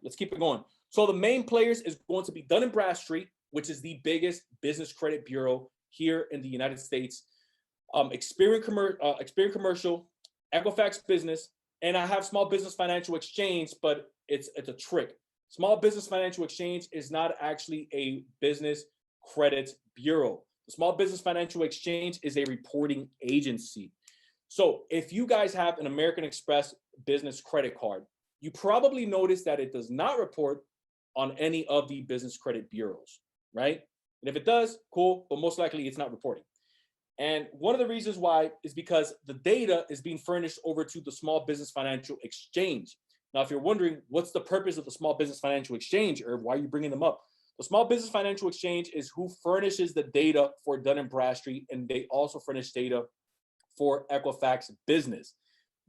So the main players is going to be Dun & Bradstreet, which is the biggest business credit bureau here in the United States. Experian Commercial, Equifax Business, and I have Small Business Financial Exchange, but it's a trick. Small Business Financial Exchange is not actually a business credit bureau. The Small Business Financial Exchange is a reporting agency. So if you guys have an American Express business credit card, You probably noticed that it does not report on any of the business credit bureaus, right? And if it does, cool, but most likely it's not reporting. And one of the reasons why is because the data is being furnished over to the Small Business Financial Exchange. Now, if you're wondering what's the purpose of the Small Business Financial Exchange, or why are you bringing them up? The Small Business Financial Exchange is who furnishes the data for Dun & Bradstreet, and they also furnish data for Equifax Business.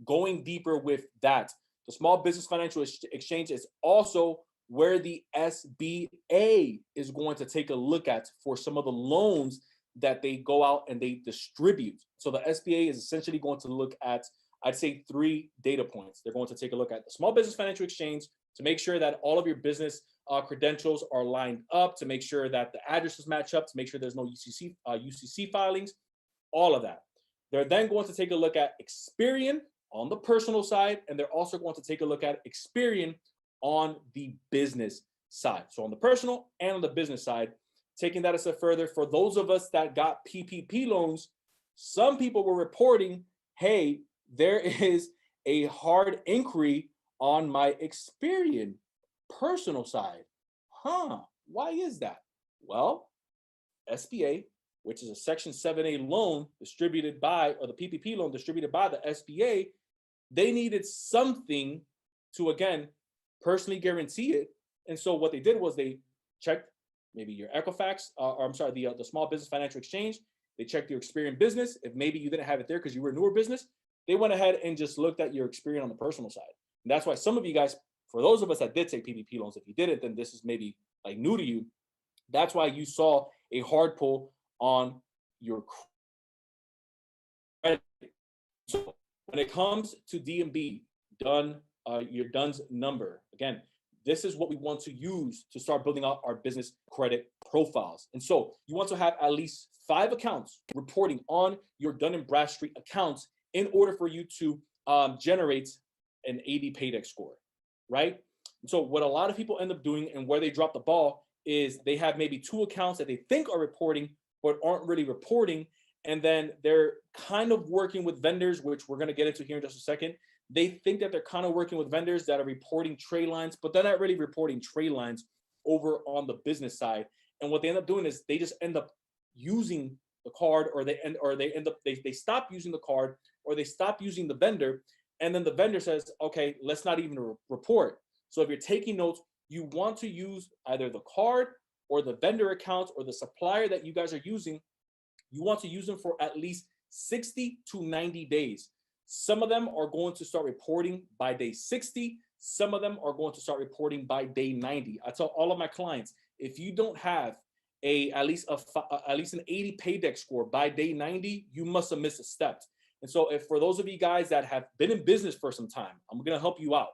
Going deeper with that, the Small Business Financial Exchange is also where the SBA is going to take a look at for some of the loans that they go out and they distribute. So the SBA is essentially going to look at, I'd say, 3 data points. They're going to take a look at the Small Business Financial Exchange to make sure that all of your business credentials are lined up, to make sure that the addresses match up, to make sure there's no UCC filings, all of that. They're then going to take a look at Experian on the personal side, and they're also going to take a look at Experian on the business side. So on the personal and on the business side, taking that a step further, for those of us that got PPP loans, some people were reporting, hey, there is a hard inquiry on my Experian personal side. Why is that? Well, SBA, which is a Section 7A loan distributed by, or the PPP loan distributed by the SBA, they needed something to, again, personally guarantee it. And so what they did was they checked maybe your Equifax, the Small Business Financial Exchange. They checked your Experian business. If maybe you didn't have it there because you were a newer business, they went ahead and just looked at your Experian on the personal side. And that's why some of you guys, for those of us that did take PPP loans, if you didn't, then this is maybe like new to you. That's why you saw a hard pull on your credit. So when it comes to DNB, your DUNS number, again, this is what we want to use to start building out our business credit profiles. And so you want to have at least 5 accounts reporting on your Dun & Bradstreet accounts in order for you to generate an 80 Paydex score, right? And so what a lot of people end up doing and where they drop the ball is they have maybe 2 accounts that they think are reporting but aren't really reporting. And then they're kind of working with vendors, which we're going to get into here in just a second. They think that they're kind of working with vendors that are reporting trade lines, but they're not really reporting trade lines over on the business side. And what they end up doing is they just end up using the card, or they stop using the card, or they stop using the vendor. And then the vendor says, okay, let's not even report. So if you're taking notes, you want to use either the card or the vendor account or the supplier that you guys are using. You want to use them for at least 60 to 90 days. Some of them are going to start reporting by day 60. Some of them are going to start reporting by day 90. I tell all of my clients, if you don't have at least an 80 Paydex score by day 90, you must have missed a step. And so if for those of you guys that have been in business for some time, I'm going to help you out.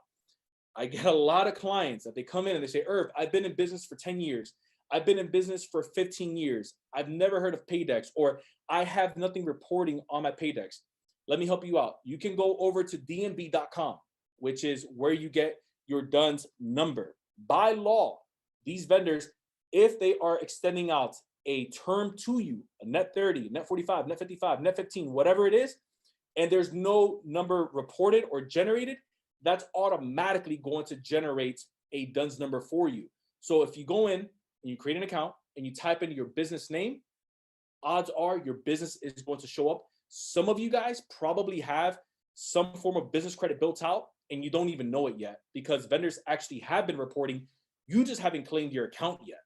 I get a lot of clients that they come in and they say, Irv, I've been in business for 10 years. I've been in business for 15 years. I've never heard of Paydex, or I have nothing reporting on my Paydex. Let me help you out. You can go over to dnb.com, which is where you get your DUNS number. By law, these vendors, if they are extending out a term to you, a net 30, net 45, net 55, net 15, whatever it is, and there's no number reported or generated, that's automatically going to generate a DUNS number for you. So if you go in and you create an account and you type in your business name, odds are your business is going to show up. Some of you guys probably have some form of business credit built out and you don't even know it yet, because vendors actually have been reporting. You just haven't claimed your account yet.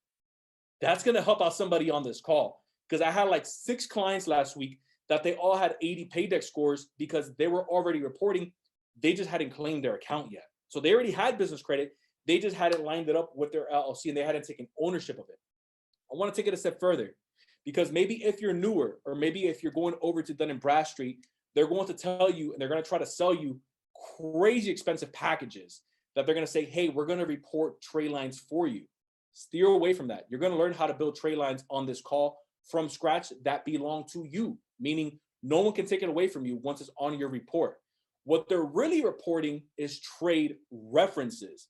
That's going to help out somebody on this call, because I had like 6 clients last week that they all had 80 Paydex scores because they were already reporting. They just hadn't claimed their account yet. So they already had business credit. They just hadn't lined it up with their LLC and they hadn't taken ownership of it. I want to take it a step further, because maybe if you're newer, or maybe if you're going over to Dun & Bradstreet, they're going to tell you and they're going to try to sell you crazy expensive packages that they're going to say, hey, we're going to report trade lines for you. Steer away from that. You're going to learn how to build trade lines on this call from scratch that belong to you, meaning no one can take it away from you once it's on your report. What they're really reporting is trade references.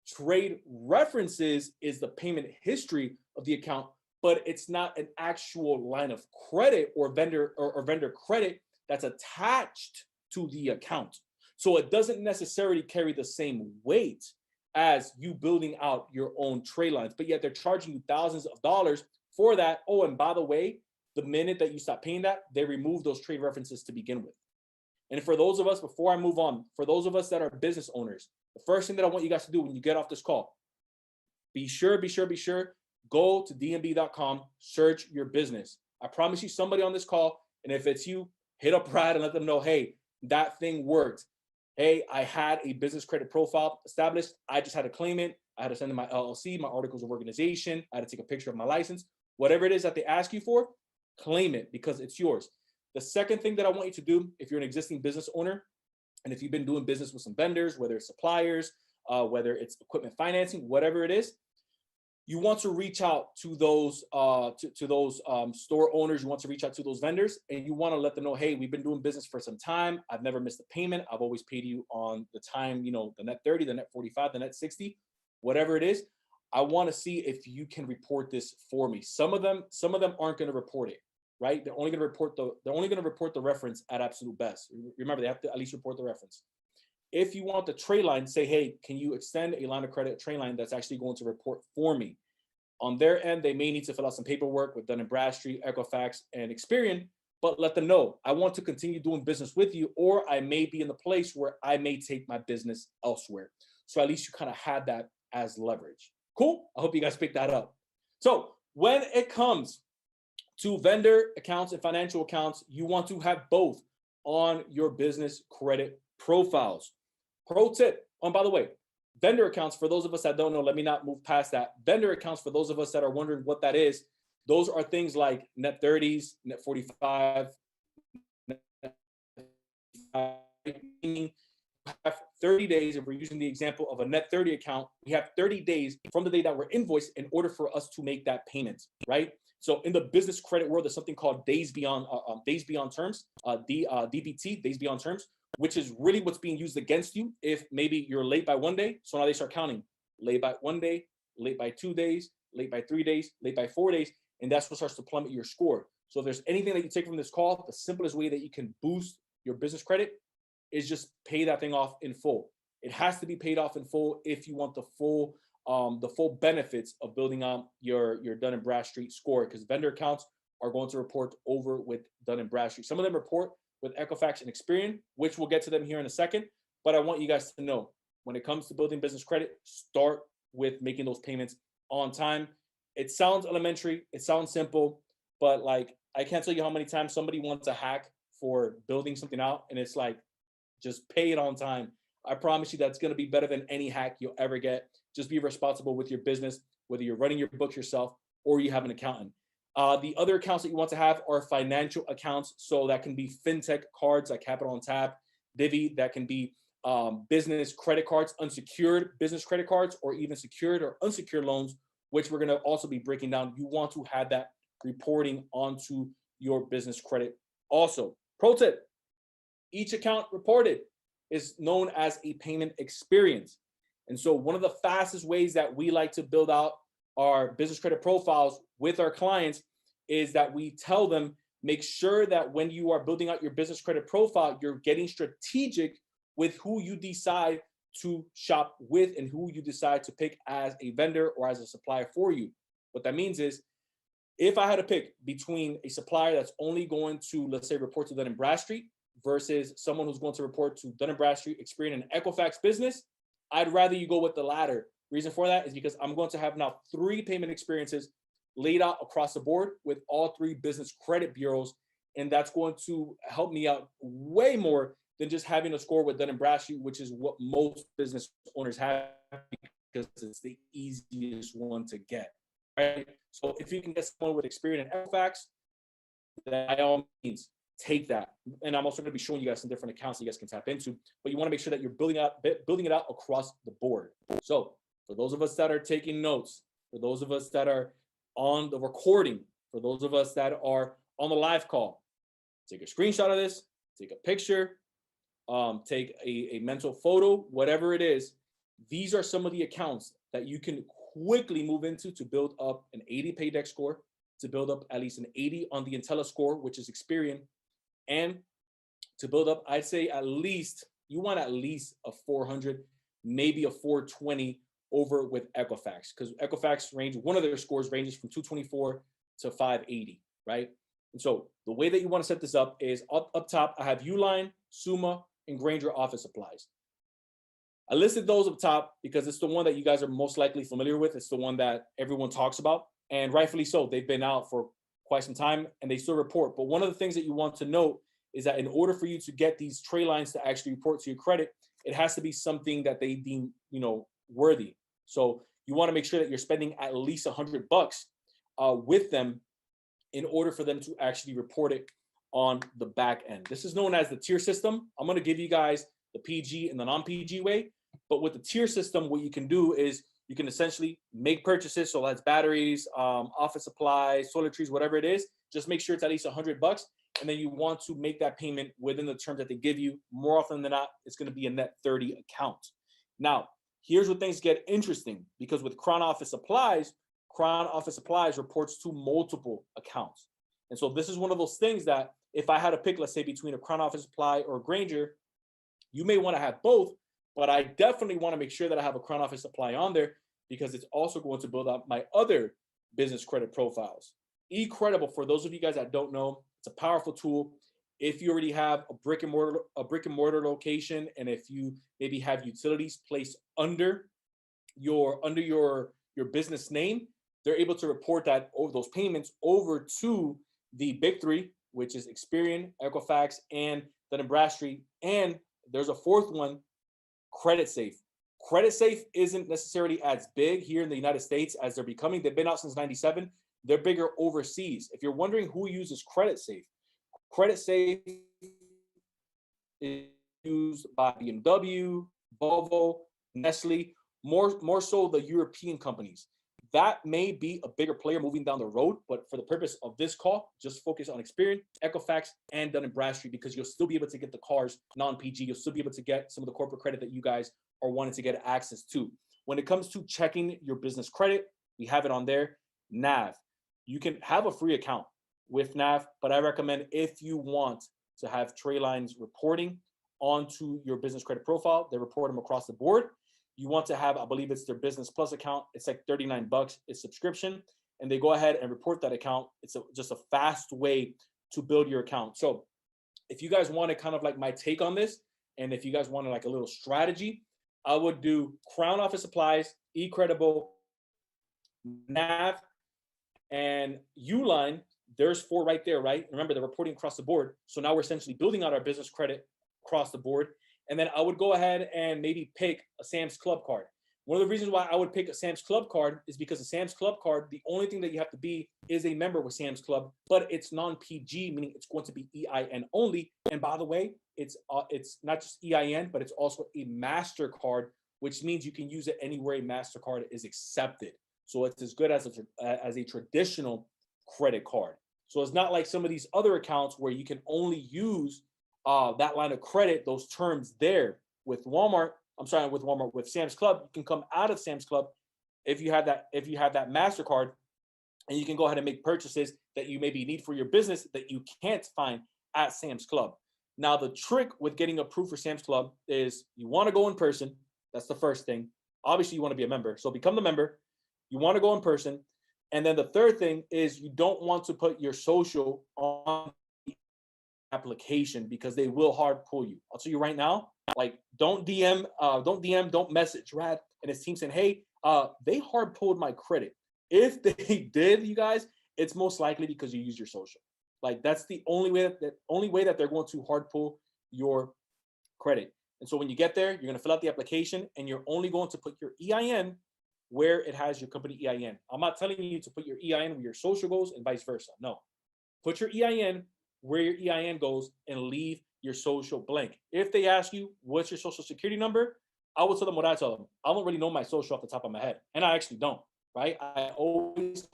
Trade references is the payment history of the account, but it's not an actual line of credit or vendor credit that's attached to the account. So it doesn't necessarily carry the same weight as you building out your own trade lines, but yet they're charging you thousands of dollars for that. Oh, and by the way, the minute that you stop paying that, they remove those trade references to begin with. And for those of us, before I move on, for those of us that are business owners, the first thing that I want you guys to do when you get off this call, be sure, go to dnb.com, search your business. I promise you somebody on this call, and if it's you, hit up Brad and let them know, hey, that thing worked. Hey, I had a business credit profile established. I just had to claim it. I had to send in my LLC, my articles of organization. I had to take a picture of my license. Whatever it is that they ask you for, claim it because it's yours. The second thing that I want you to do, if you're an existing business owner, and if you've been doing business with some vendors, whether it's suppliers, whether it's equipment financing, whatever it is, you want to reach out to those store owners. You want to reach out to those vendors, and you want to let them know, hey, we've been doing business for some time. I've never missed a payment. I've always paid you on the time, the net 30, the net 45, the net 60, whatever it is. I want to see if you can report this for me. Some of them aren't going to report it, right? They're only going to report the reference at absolute best. Remember, they have to at least report the reference. If you want the trade line, say, hey, can you extend a line of credit trade line that's actually going to report for me? On their end, they may need to fill out some paperwork with Dun & Bradstreet, Equifax, and Experian, but let them know, I want to continue doing business with you, or I may be in the place where I may take my business elsewhere. So at least you kind of had that as leverage. Cool? I hope you guys picked that up. So when it comes to vendor accounts and financial accounts, you want to have both on your business credit profiles. Pro tip, by the way, vendor accounts, for those of us that don't know, let me not move past that. Vendor accounts, for those of us that are wondering what that is, those are things like net 30s, net 45, meaning have 30 days. If we're using the example of a net 30 account, we have 30 days from the day that we're invoiced in order for us to make that payment, right? So in the business credit world, there's something called days beyond terms, DBT, days beyond terms, which is really what's being used against you if maybe you're late by 1 day. So now they start counting late by 1 day, late by 2 days, late by 3 days, late by 4 days, and that's what starts to plummet your score. So if there's anything that you take from this call, the simplest way that you can boost your business credit is just pay that thing off in full. It has to be paid off in full if you want the full benefits of building on your Dun & Bradstreet score, because vendor accounts are going to report over with Dun & Bradstreet. Some of them report with Equifax and Experian, which we'll get to them here in a second. But I want you guys to know, when it comes to building business credit, start with making those payments on time. It sounds elementary, it sounds simple, but like, I can't tell you how many times somebody wants a hack for building something out, and it's like, just pay it on time. I promise you that's going to be better than any hack you'll ever get. Just be responsible with your business, whether you're running your books yourself or you have an accountant. The other accounts that you want to have are financial accounts. So that can be fintech cards like Capital on Tap, Divvy. That can be business credit cards, unsecured business credit cards, or even secured or unsecured loans, which we're going to also be breaking down. You want to have that reporting onto your business credit. Also, pro tip, each account reported is known as a payment experience. And so one of the fastest ways that we like to build out our business credit profiles with our clients is that we tell them, make sure that when you are building out your business credit profile, you're getting strategic with who you decide to shop with and who you decide to pick as a vendor or as a supplier for you. What that means is, if I had to pick between a supplier that's only going to, let's say, report to Dun & Bradstreet versus someone who's going to report to Dun & Bradstreet, Experian, and Equifax business, I'd rather you go with the latter. Reason for that is because I'm going to have now 3 payment experiences laid out across the board with all 3 business credit bureaus. And that's going to help me out way more than just having a score with Dun & Bradstreet, which is what most business owners have because it's the easiest one to get, right? So if you can get someone with Experian and Equifax, then by all means, take that. And I'm also going to be showing you guys some different accounts that you guys can tap into, but you want to make sure that you're building it out across the board. So for those of us that are taking notes, for those of us that are on the recording, for those of us that are on the live call, take a screenshot of this, take a picture, take a mental photo, whatever it is. These are some of the accounts that you can quickly move into to build up an 80 Paydex score, to build up at least an 80 on the Intella score, which is Experian, and to build up, I'd say at least, you want at least a 400, maybe a 420 over with Equifax, because Equifax range, one of their scores ranges from 224 to 580, right? And so the way that you want to set this up is up top, I have Uline, Summa, and Grainger office supplies. I listed those up top because it's the one that you guys are most likely familiar with. It's the one that everyone talks about, and rightfully so. They've been out for quite some time and they still report. But one of the things that you want to note is that in order for you to get these tray lines to actually report to your credit, it has to be something that they deem, worthy. So you want to make sure that you're spending at least $100 with them in order for them to actually report it on the back end. This is known as the tier system. I'm going to give you guys the PG and the non-PG way. But with the tier system, what you can do is you can essentially make purchases. So that's batteries, office supplies, toiletries, whatever it is. Just make sure it's at least $100. And then you want to make that payment within the terms that they give you. More often than not, it's going to be a net 30 account. Now, here's where things get interesting, because with Crown Office Supplies reports to multiple accounts. And so this is one of those things that if I had to pick, let's say, between a Crown Office Supply or a Grainger, you may want to have both, but I definitely want to make sure that I have a Crown Office Supply on there, because it's also going to build up my other business credit profiles. eCredible, for those of you guys that don't know, it's a powerful tool. If you already have a brick and mortar location, and if you maybe have utilities placed under your business name, they're able to report that over those payments over to the big three, which is Experian, Equifax, and Dun & Bradstreet. And there's a fourth one, CreditSafe. CreditSafe isn't necessarily as big here in the United States as they're becoming. They've been out since '97. They're bigger overseas. If you're wondering who uses CreditSafe, CreditSafe is used by BMW, Volvo, Nestle, more so the European companies. That may be a bigger player moving down the road, but for the purpose of this call, just focus on Experian, Equifax, and Dun & Bradstreet, because you'll still be able to get the cars non-PG. You'll still be able to get some of the corporate credit that you guys are wanting to get access to. When it comes to checking your business credit, we have it on there. NAV. You can have a free account with NAV, but I recommend, if you want to have tray lines reporting onto your business credit profile, they report them across the board. You want to have, I believe it's their Business Plus account. It's like $39, it's subscription, and they go ahead and report that account. It's just a fast way to build your account. So if you guys wanted kind of like my take on this, and if you guys wanted like a little strategy, I would do Crown Office Supplies, eCredible, NAV, and Uline. There's 4 right there, right? Remember, they're reporting across the board. So now we're essentially building out our business credit across the board. And then I would go ahead and maybe pick a Sam's Club card. One of the reasons why I would pick a Sam's Club card is because a Sam's Club card, the only thing that you have to be is a member with Sam's Club, but it's non-PG, meaning it's going to be EIN only. And by the way, it's not just EIN, but it's also a MasterCard, which means you can use it anywhere a MasterCard is accepted. So it's as good as a traditional credit card. So it's not like some of these other accounts where you can only use that line of credit, those terms there. With Sam's Club, you can come out of Sam's Club if you have that MasterCard, and you can go ahead and make purchases that you maybe need for your business that you can't find at Sam's Club. Now, the trick with getting approved for Sam's Club is you want to go in person. That's the first thing. Obviously, you want to be a member. So become the member. You want to go in person. And then the third thing is you don't want to put your social on the application, because they will hard pull you. I'll tell you right now, like don't message Rad and his team saying, hey, they hard pulled my credit. If they did, you guys, it's most likely because you use your social. Like that's the only way that they're going to hard pull your credit. And so when you get there, you're going to fill out the application, and you're only going to put your EIN where it has your company EIN. I'm not telling you to put your EIN where your social goes and vice versa. No, put your EIN where your EIN goes and leave your social blank. If they ask you what's your social security number, I will tell them what I tell them. I don't really know my social off the top of my head, and I actually don't. Right? I always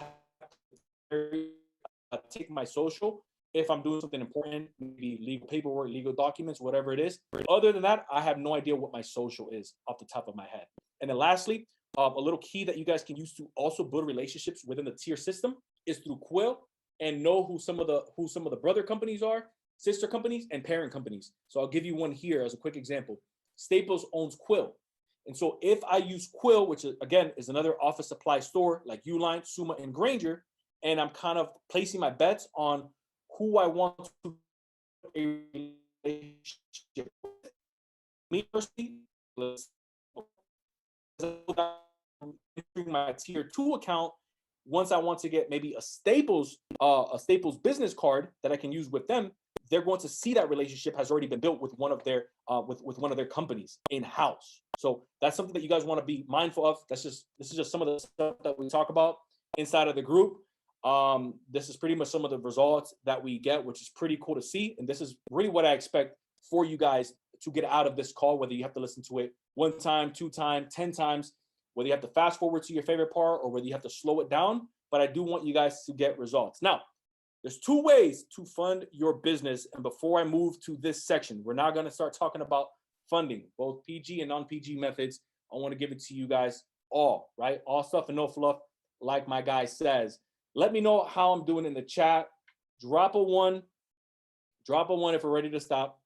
take my social if I'm doing something important, maybe legal paperwork, legal documents, whatever it is. Other than that, I have no idea what my social is off the top of my head. And then lastly, a little key that you guys can use to also build relationships within the tier system is through Quill, and know who some of the brother companies are. sister companies and parent companies. So I'll give you one here as a quick example. Staples owns Quill. And so if I use Quill, which again is another office supply store like Uline, Summa, and Granger, and I'm kind of placing my bets on who I want to a relationship with. Me personally, my tier 2 account, once I want to get maybe a Staples business card that I can use with them, they're going to see that relationship has already been built with one of their with one of their companies in house. So that's something that you guys want to be mindful of. This is just some of the stuff that we talk about inside of the group. This is pretty much some of the results that we get, which is pretty cool to see. And this is really what I expect for you guys to get out of this call, whether you have to listen to it 1 time, 2 times, 10 times, whether you have to fast forward to your favorite part or whether you have to slow it down. But I do want you guys to get results. Now, there's 2 ways to fund your business. And before I move to this section, we're now going to start talking about funding, both PG and non-PG methods. I want to give it to you guys all, right? All stuff and no fluff, like my guy says. Let me know how I'm doing in the chat. Drop a 1. Drop a 1 if we're ready to stop.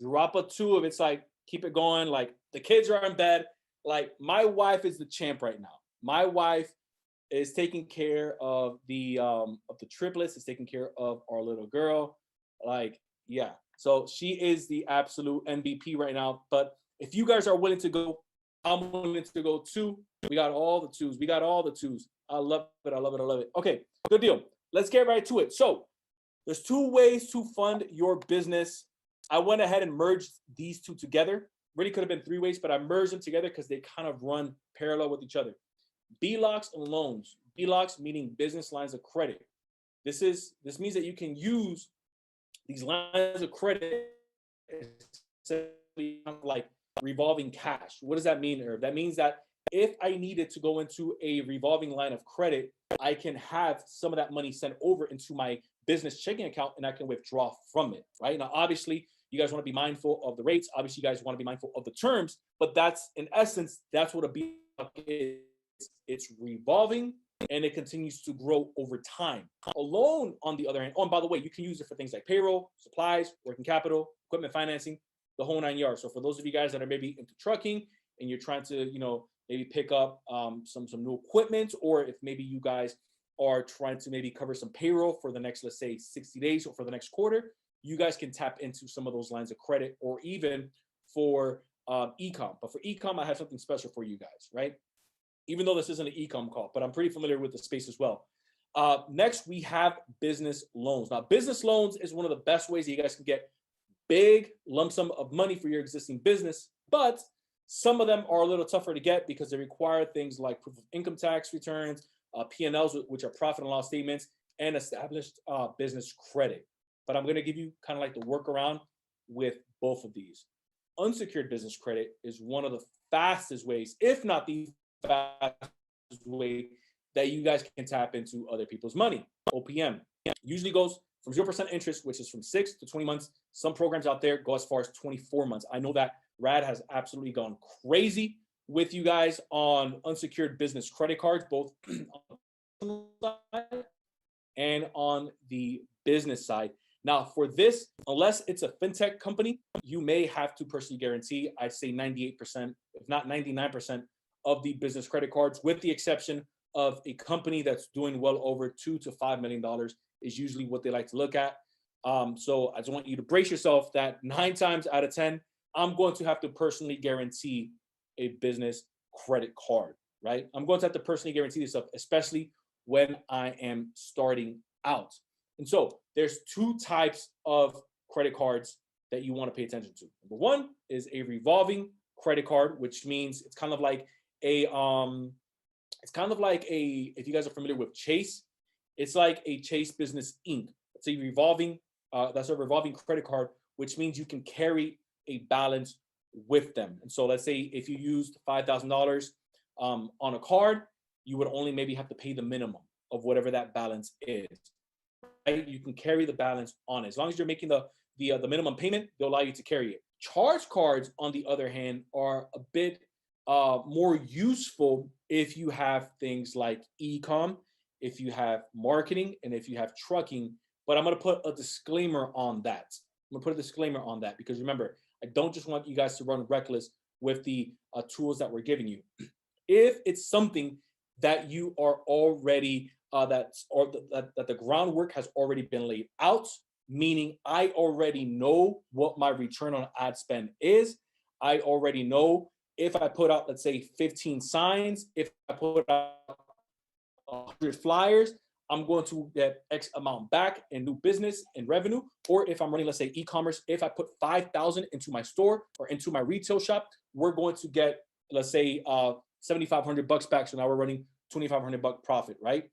Drop a 2 if it's like, keep it going. Like the kids are in bed. Like my wife is the champ right now. My wife is taking care of the triplets, is taking care of our little girl. Like, yeah. So she is the absolute MVP right now. But if you guys are willing to go, I'm willing to go too. We got all the 2s. We got all the 2s. I love it. I love it. I love it. Okay, good deal. Let's get right to it. So there's 2 ways to fund your business. I went ahead and merged these 2 together. Really could have been 3 ways, but I merged them together because they kind of run parallel with each other. BLOCs and loans. BLOCs meaning business lines of credit. This means that you can use these lines of credit like revolving cash. What does that mean, Herb? That means that if I needed to go into a revolving line of credit, I can have some of that money sent over into my business checking account and I can withdraw from it, right? Now, obviously, you guys want to be mindful of the rates. Obviously, you guys want to be mindful of the terms, but that's in essence, that's what a BLOC is. It's revolving and it continues to grow over time. A loan, on the other hand, oh, and by the way, you can use it for things like payroll, supplies, working capital, equipment financing, the whole 9 yards. So for those of you guys that are maybe into trucking and you're trying to, maybe pick up some new equipment, or if maybe you guys are trying to maybe cover some payroll for the next, let's say 60 days or for the next quarter, you guys can tap into some of those lines of credit, or even for e-com. But for e-com, I have something special for you guys, right? Even though this isn't an e-com call, but I'm pretty familiar with the space as well. Next, we have business loans. Now, business loans is one of the best ways that you guys can get big lump sum of money for your existing business, but some of them are a little tougher to get because they require things like proof of income tax returns, P&Ls, which are profit and loss statements, and established business credit. But I'm going to give you kind of like the workaround with both of these. Unsecured business credit is one of the fastest ways, if not the fastest way, that you guys can tap into other people's money. OPM usually goes from 0% interest, which is from 6 to 20 months. Some programs out there go as far as 24 months. I know that Rad has absolutely gone crazy with you guys on unsecured business credit cards, both on the side and on the business side. Now, for this, unless it's a fintech company, you may have to personally guarantee, I'd say 98%, if not 99% of the business credit cards, with the exception of a company that's doing well over $2 to $5 million is usually what they like to look at. So I just want you to brace yourself that 9 times out of 10, I'm going to have to personally guarantee a business credit card, right? I'm going to have to personally guarantee this stuff, especially when I am starting out. And so there's 2 types of credit cards that you want to pay attention to. Number 1 is a revolving credit card, which means it's kind of like if you guys are familiar with Chase, it's like a Chase Business Inc. It's a revolving credit card, which means you can carry a balance with them. And so let's say if you used $5,000 on a card, you would only maybe have to pay the minimum of whatever that balance is. Right? You can carry the balance on it. As long as you're making the minimum payment, they'll allow you to carry it. Charge cards, on the other hand, are a bit more useful if you have things like e-com, if you have marketing, and if you have trucking. But I'm going to put a disclaimer on that. I'm going to put a disclaimer on that because remember, I don't just want you guys to run reckless with the tools that we're giving you. If it's something that you are already that the groundwork has already been laid out, meaning I already know what my return on ad spend is. I already know if I put out, let's say, 15 signs, if I put out 100 flyers, I'm going to get X amount back in new business and revenue. Or if I'm running, let's say, e-commerce, if I put 5,000 into my store or into my retail shop, we're going to get, let's say, 7,500 bucks back. So now we're running 2,500 buck profit, right?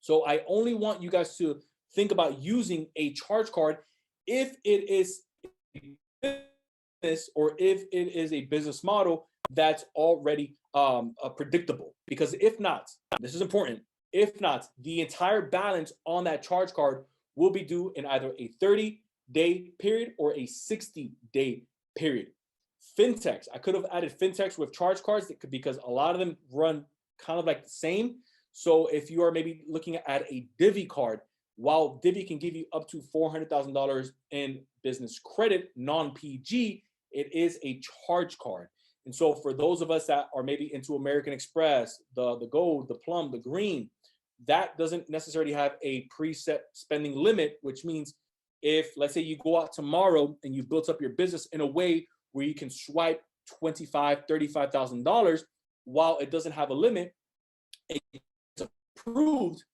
So I only want you guys to think about using a charge card if it is a business or if it is a business model that's already predictable. Because if not, this is important. If not, the entire balance on that charge card will be due in either a 30-day period or a 60-day period. Fintechs, I could have added fintechs with charge cards because a lot of them run kind of like the same. So if you are maybe looking at a Divvy card, while Divvy can give you up to $400,000 in business credit, non-PG, it is a charge card. And so for those of us that are maybe into American Express, the gold, the plum, the green, that doesn't necessarily have a preset spending limit, which means if, let's say, you go out tomorrow and you built up your business in a way where you can swipe $25,000, $35,000 while it doesn't have a limit, it's approved.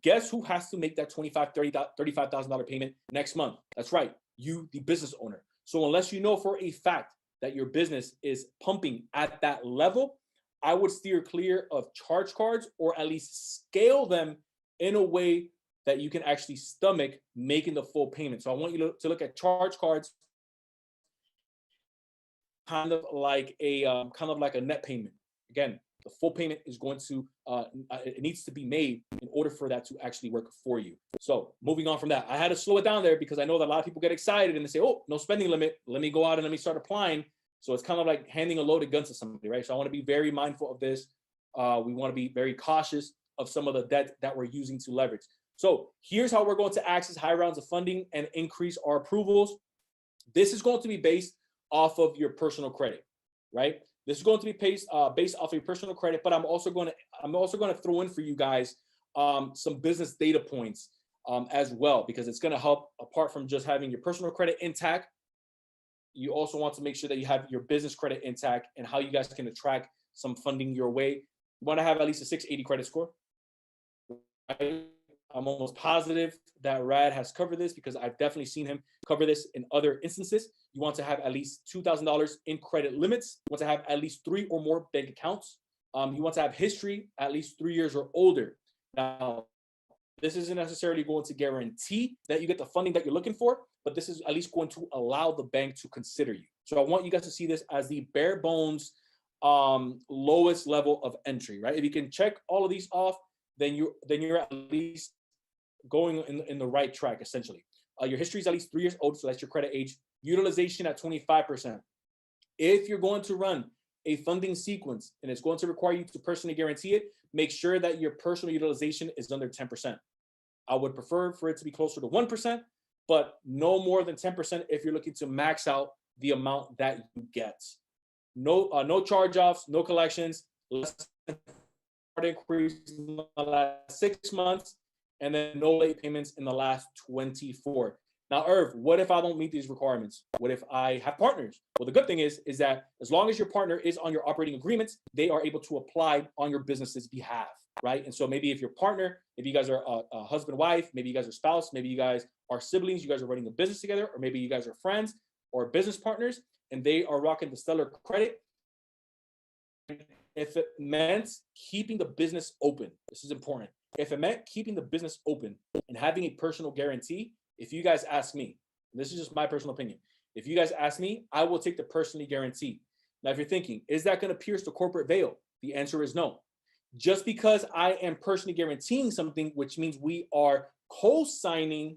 Guess who has to make that $25,000, $35,000 payment next month? That's right, you, the business owner. So unless you know for a fact that your business is pumping at that level, I would steer clear of charge cards or at least scale them in a way that you can actually stomach making the full payment. So I want you to look at charge cards kind of like a net payment. Again, the full payment is going to it needs to be made in order for that to actually work for you. So moving on from that, I had to slow it down there because I know that a lot of people get excited and they say, oh, no spending limit, let me go out and let me start applying. So it's kind of like handing a loaded gun to somebody, right? So I want to be very mindful of this. We want to be very cautious of some of the debt that we're using to leverage. So here's how we're going to access high rounds of funding and increase our approvals. This is going to be based off of your personal credit, right? This is going to be based off of your personal credit, but I'm also going to throw in for you guys some business data points as well, because it's going to help. Apart from just having your personal credit intact, you also want to make sure that you have your business credit intact and how you guys can attract some funding your way. You want to have at least a 680 credit score. Right? I'm almost positive that Rad has covered this because I've definitely seen him cover this in other instances. You want to have at least $2,000 in credit limits. You want to have at least 3 or more bank accounts. You want to have history at least 3 years or older. Now, this isn't necessarily going to guarantee that you get the funding that you're looking for, but this is at least going to allow the bank to consider you. So I want you guys to see this as the bare bones lowest level of entry, right? If you can check all of these off, then you're at least going in the right track, essentially. Your history is at least 3 years old, so that's your credit age. Utilization at 25%. If you're going to run a funding sequence and it's going to require you to personally guarantee it, make sure that your personal utilization is under 10%. I would prefer for it to be closer to 1%, but no more than 10% if you're looking to max out the amount that you get. No charge-offs, no collections, less increase in the last 6 months, and then no late payments in the last 24. Now, Irv, what if I don't meet these requirements? What if I have partners? Well, the good thing is that as long as your partner is on your operating agreements, they are able to apply on your business's behalf, right? And so maybe if your partner, if you guys are a husband, wife, maybe you guys are spouse, maybe you guys are siblings, you guys are running a business together, or maybe you guys are friends or business partners, and they are rocking the stellar credit. If it meant keeping the business open, this is important. If it meant keeping the business open and having a personal guarantee, if you guys ask me, this is just my personal opinion, if you guys ask me, I will take the personally guarantee. Now, if you're thinking, is that going to pierce the corporate veil? The answer is no. Just because I am personally guaranteeing something, which means we are co-signing,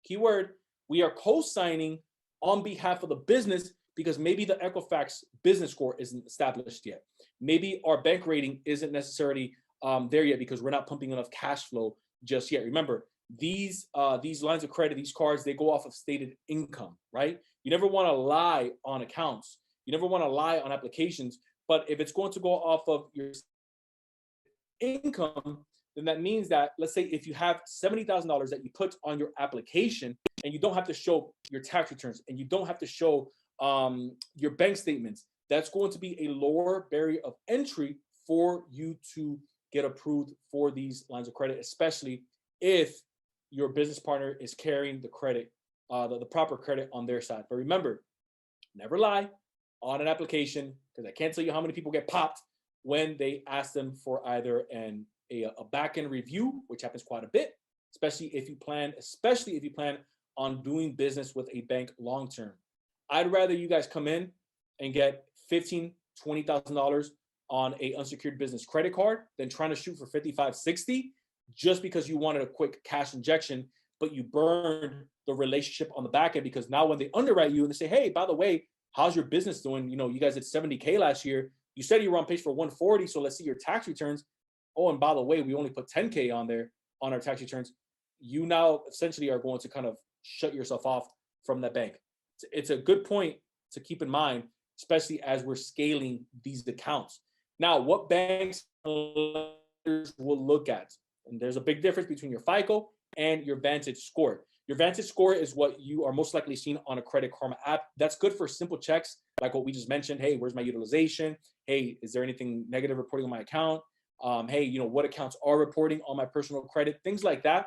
keyword, we are co-signing on behalf of the business because maybe the Equifax business score isn't established yet. Maybe our bank rating isn't necessarily there yet because we're not pumping enough cash flow just yet. Remember, these lines of credit, these cards, they go off of stated income, right? You never want to lie on accounts. You never want to lie on applications. But if it's going to go off of your income, then that means that, let's say if you have $70,000 that you put on your application and you don't have to show your tax returns and you don't have to show your bank statements, that's going to be a lower barrier of entry for you to get approved for these lines of credit, especially if your business partner is carrying the credit, the proper credit on their side. But remember, never lie on an application, because I can't tell you how many people get popped when they ask them for either a back-end review, which happens quite a bit, especially if you plan on doing business with a bank long term. I'd rather you guys come in and get $15,000, $20,000 on a unsecured business credit card than trying to shoot for 55, 60 just because you wanted a quick cash injection, but you burned the relationship on the back end, because now when they underwrite you and they say, hey, by the way, how's your business doing? You know, you guys did 70K last year. You said you were on pace for 140. So let's see your tax returns. Oh, and by the way, we only put 10K on there on our tax returns. You now essentially are going to kind of shut yourself off from that bank. It's a good point to keep in mind, especially as we're scaling these accounts. Now, what banks will look at, and there's a big difference between your FICO and your Vantage score. Your Vantage score is what you are most likely seen on a Credit Karma app. That's good for simple checks, like what we just mentioned. Hey, where's my utilization? Hey, is there anything negative reporting on my account? Hey, you know, what accounts are reporting on my personal credit? Things like that.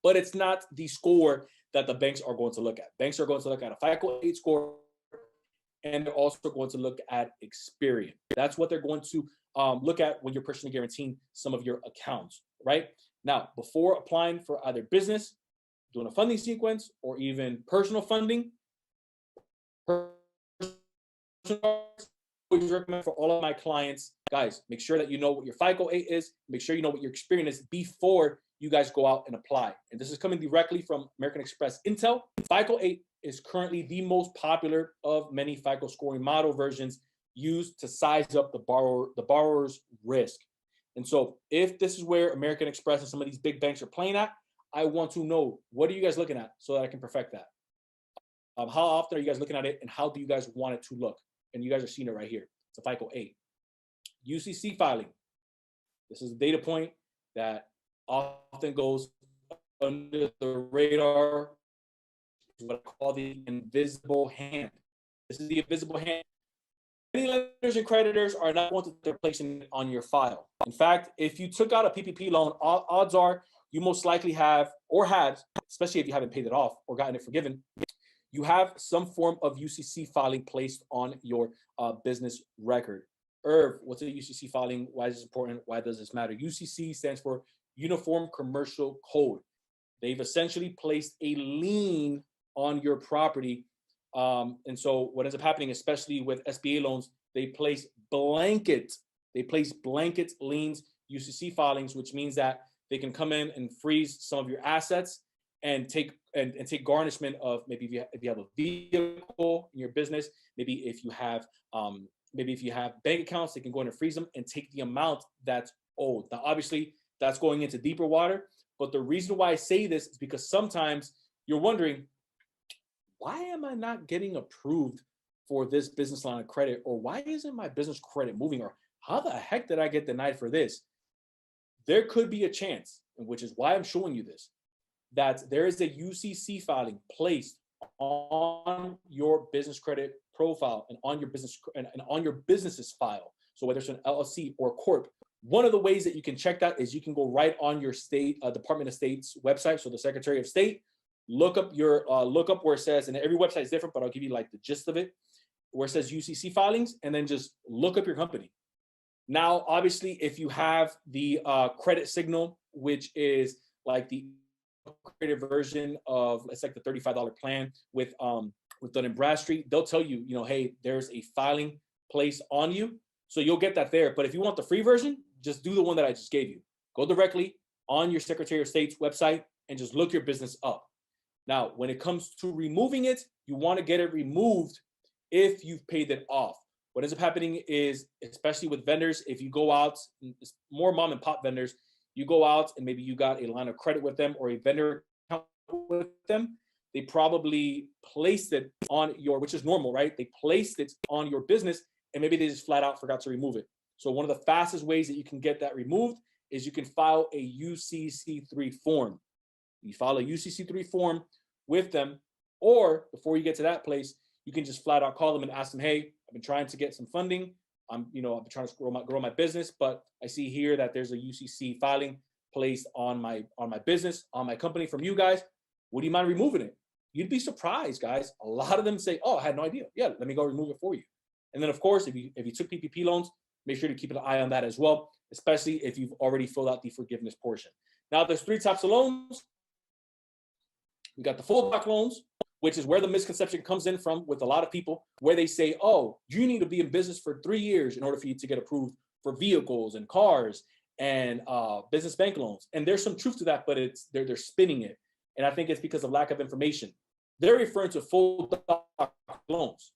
But it's not the score that the banks are going to look at. Banks are going to look at a FICO 8 score, and they're also going to look at Experian. That's what they're going to look at when you're personally guaranteeing some of your accounts, right? Now, before applying for either business, doing a funding sequence, or even personal funding, always recommend for all of my clients, guys, make sure that you know what your FICO 8 is, make sure you know what your Experian is before you guys go out and apply. And this is coming directly from American Express Intel. FICO 8 is currently the most popular of many FICO scoring model versions used to size up the borrower's risk. And so if this is where American Express and some of these big banks are playing at, I want to know, what are you guys looking at so that I can perfect that? How often are you guys looking at it, and how do you guys want it to look? And you guys are seeing it right here. It's a FICO 8. UCC filing. This is a data point that often goes under the radar. Is what I call the invisible hand. This is the invisible hand. Many lenders and creditors are not going to place it on your file. In fact, if you took out a PPP loan, odds are you most likely have, or had, especially if you haven't paid it off or gotten it forgiven, you have some form of UCC filing placed on your business record. Irv, what's a UCC filing? Why is this important? Why does this matter? UCC stands for Uniform Commercial Code. They've essentially placed a lien on your property. And so what ends up happening, especially with SBA loans, they place blanket liens, UCC filings, which means that they can come in and freeze some of your assets and take garnishment of, maybe if you have a vehicle in your business, maybe if you have bank accounts, they can go in and freeze them and take the amount that's owed. Now, obviously, that's going into deeper water. But the reason why I say this is because sometimes you're wondering, why am I not getting approved for this business line of credit? Or why isn't my business credit moving? Or how the heck did I get denied for this? There could be a chance, which is why I'm showing you this, that there is a UCC filing placed on your business credit profile and on your business's file. So whether it's an LLC or corp, one of the ways that you can check that is you can go right on your state Department of State's website. So the Secretary of State, look up where it says, and every website is different, but I'll give you like the gist of it, where it says UCC filings, and then just look up your company. Now, obviously, if you have the credit signal, which is like the upgraded version of, it's like the $35 plan with Dun & Bradstreet, they'll tell you, hey, there's a filing placed on you. So you'll get that there. But if you want the free version, just do the one that I just gave you. Go directly on your Secretary of State's website and just look your business up. Now, when it comes to removing it, you want to get it removed if you've paid it off. What ends up happening is, especially with vendors, if you go out, more mom and pop vendors, you go out and maybe you got a line of credit with them or a vendor account with them, they probably placed it on your, which is normal, right? They placed it on your business and maybe they just flat out forgot to remove it. So one of the fastest ways that you can get that removed is you can file a UCC3 form. You file a UCC3 form with them, or before you get to that place, you can just flat out call them and ask them, hey, I've been trying to get some funding. I've been trying to grow my business, but I see here that there's a UCC filing placed on my business, on my company from you guys. Would you mind removing it? You'd be surprised, guys. A lot of them say, oh, I had no idea. Yeah, let me go remove it for you. And then of course, if you took PPP loans, make sure to keep an eye on that as well, especially if you've already filled out the forgiveness portion. Now there's 3 types of loans. We got the full doc loans, which is where the misconception comes in from with a lot of people, where they say, oh, you need to be in business for 3 years in order for you to get approved for vehicles and cars and business bank loans. And there's some truth to that, but they're spinning it. And I think it's because of lack of information. They're referring to full doc loans.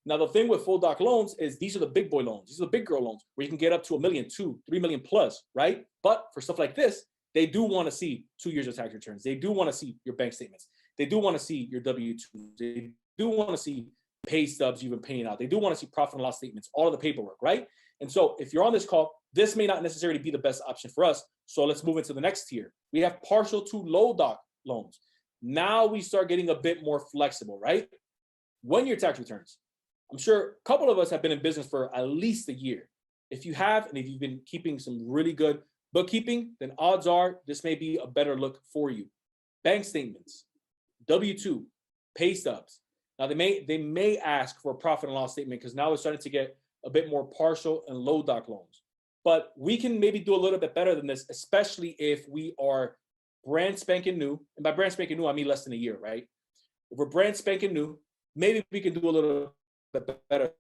Now, the thing with full doc loans is these are the big boy loans. These are the big girl loans where you can get up to $1 million, $2 million, $3 million plus, right? But for stuff like this, they do want to see 2 years of tax returns. They do want to see your bank statements. They do want to see your W-2s. They do want to see pay stubs you've been paying out. They do want to see profit and loss statements, all of the paperwork, right? And so if you're on this call, this may not necessarily be the best option for us. So let's move into the next tier. We have partial to low doc loans. Now we start getting a bit more flexible, right? 1 year tax returns. I'm sure a couple of us have been in business for at least a year. If you have, and if you've been keeping some really good bookkeeping, then odds are this may be a better look for you. Bank statements, W-2, pay stubs. Now they may ask for a profit and loss statement because now we're starting to get a bit more partial and low doc loans. But we can maybe do a little bit better than this, especially if we are brand spanking new. And by brand spanking new, I mean less than a year, right? If we're brand spanking new, maybe we can do a little bit better.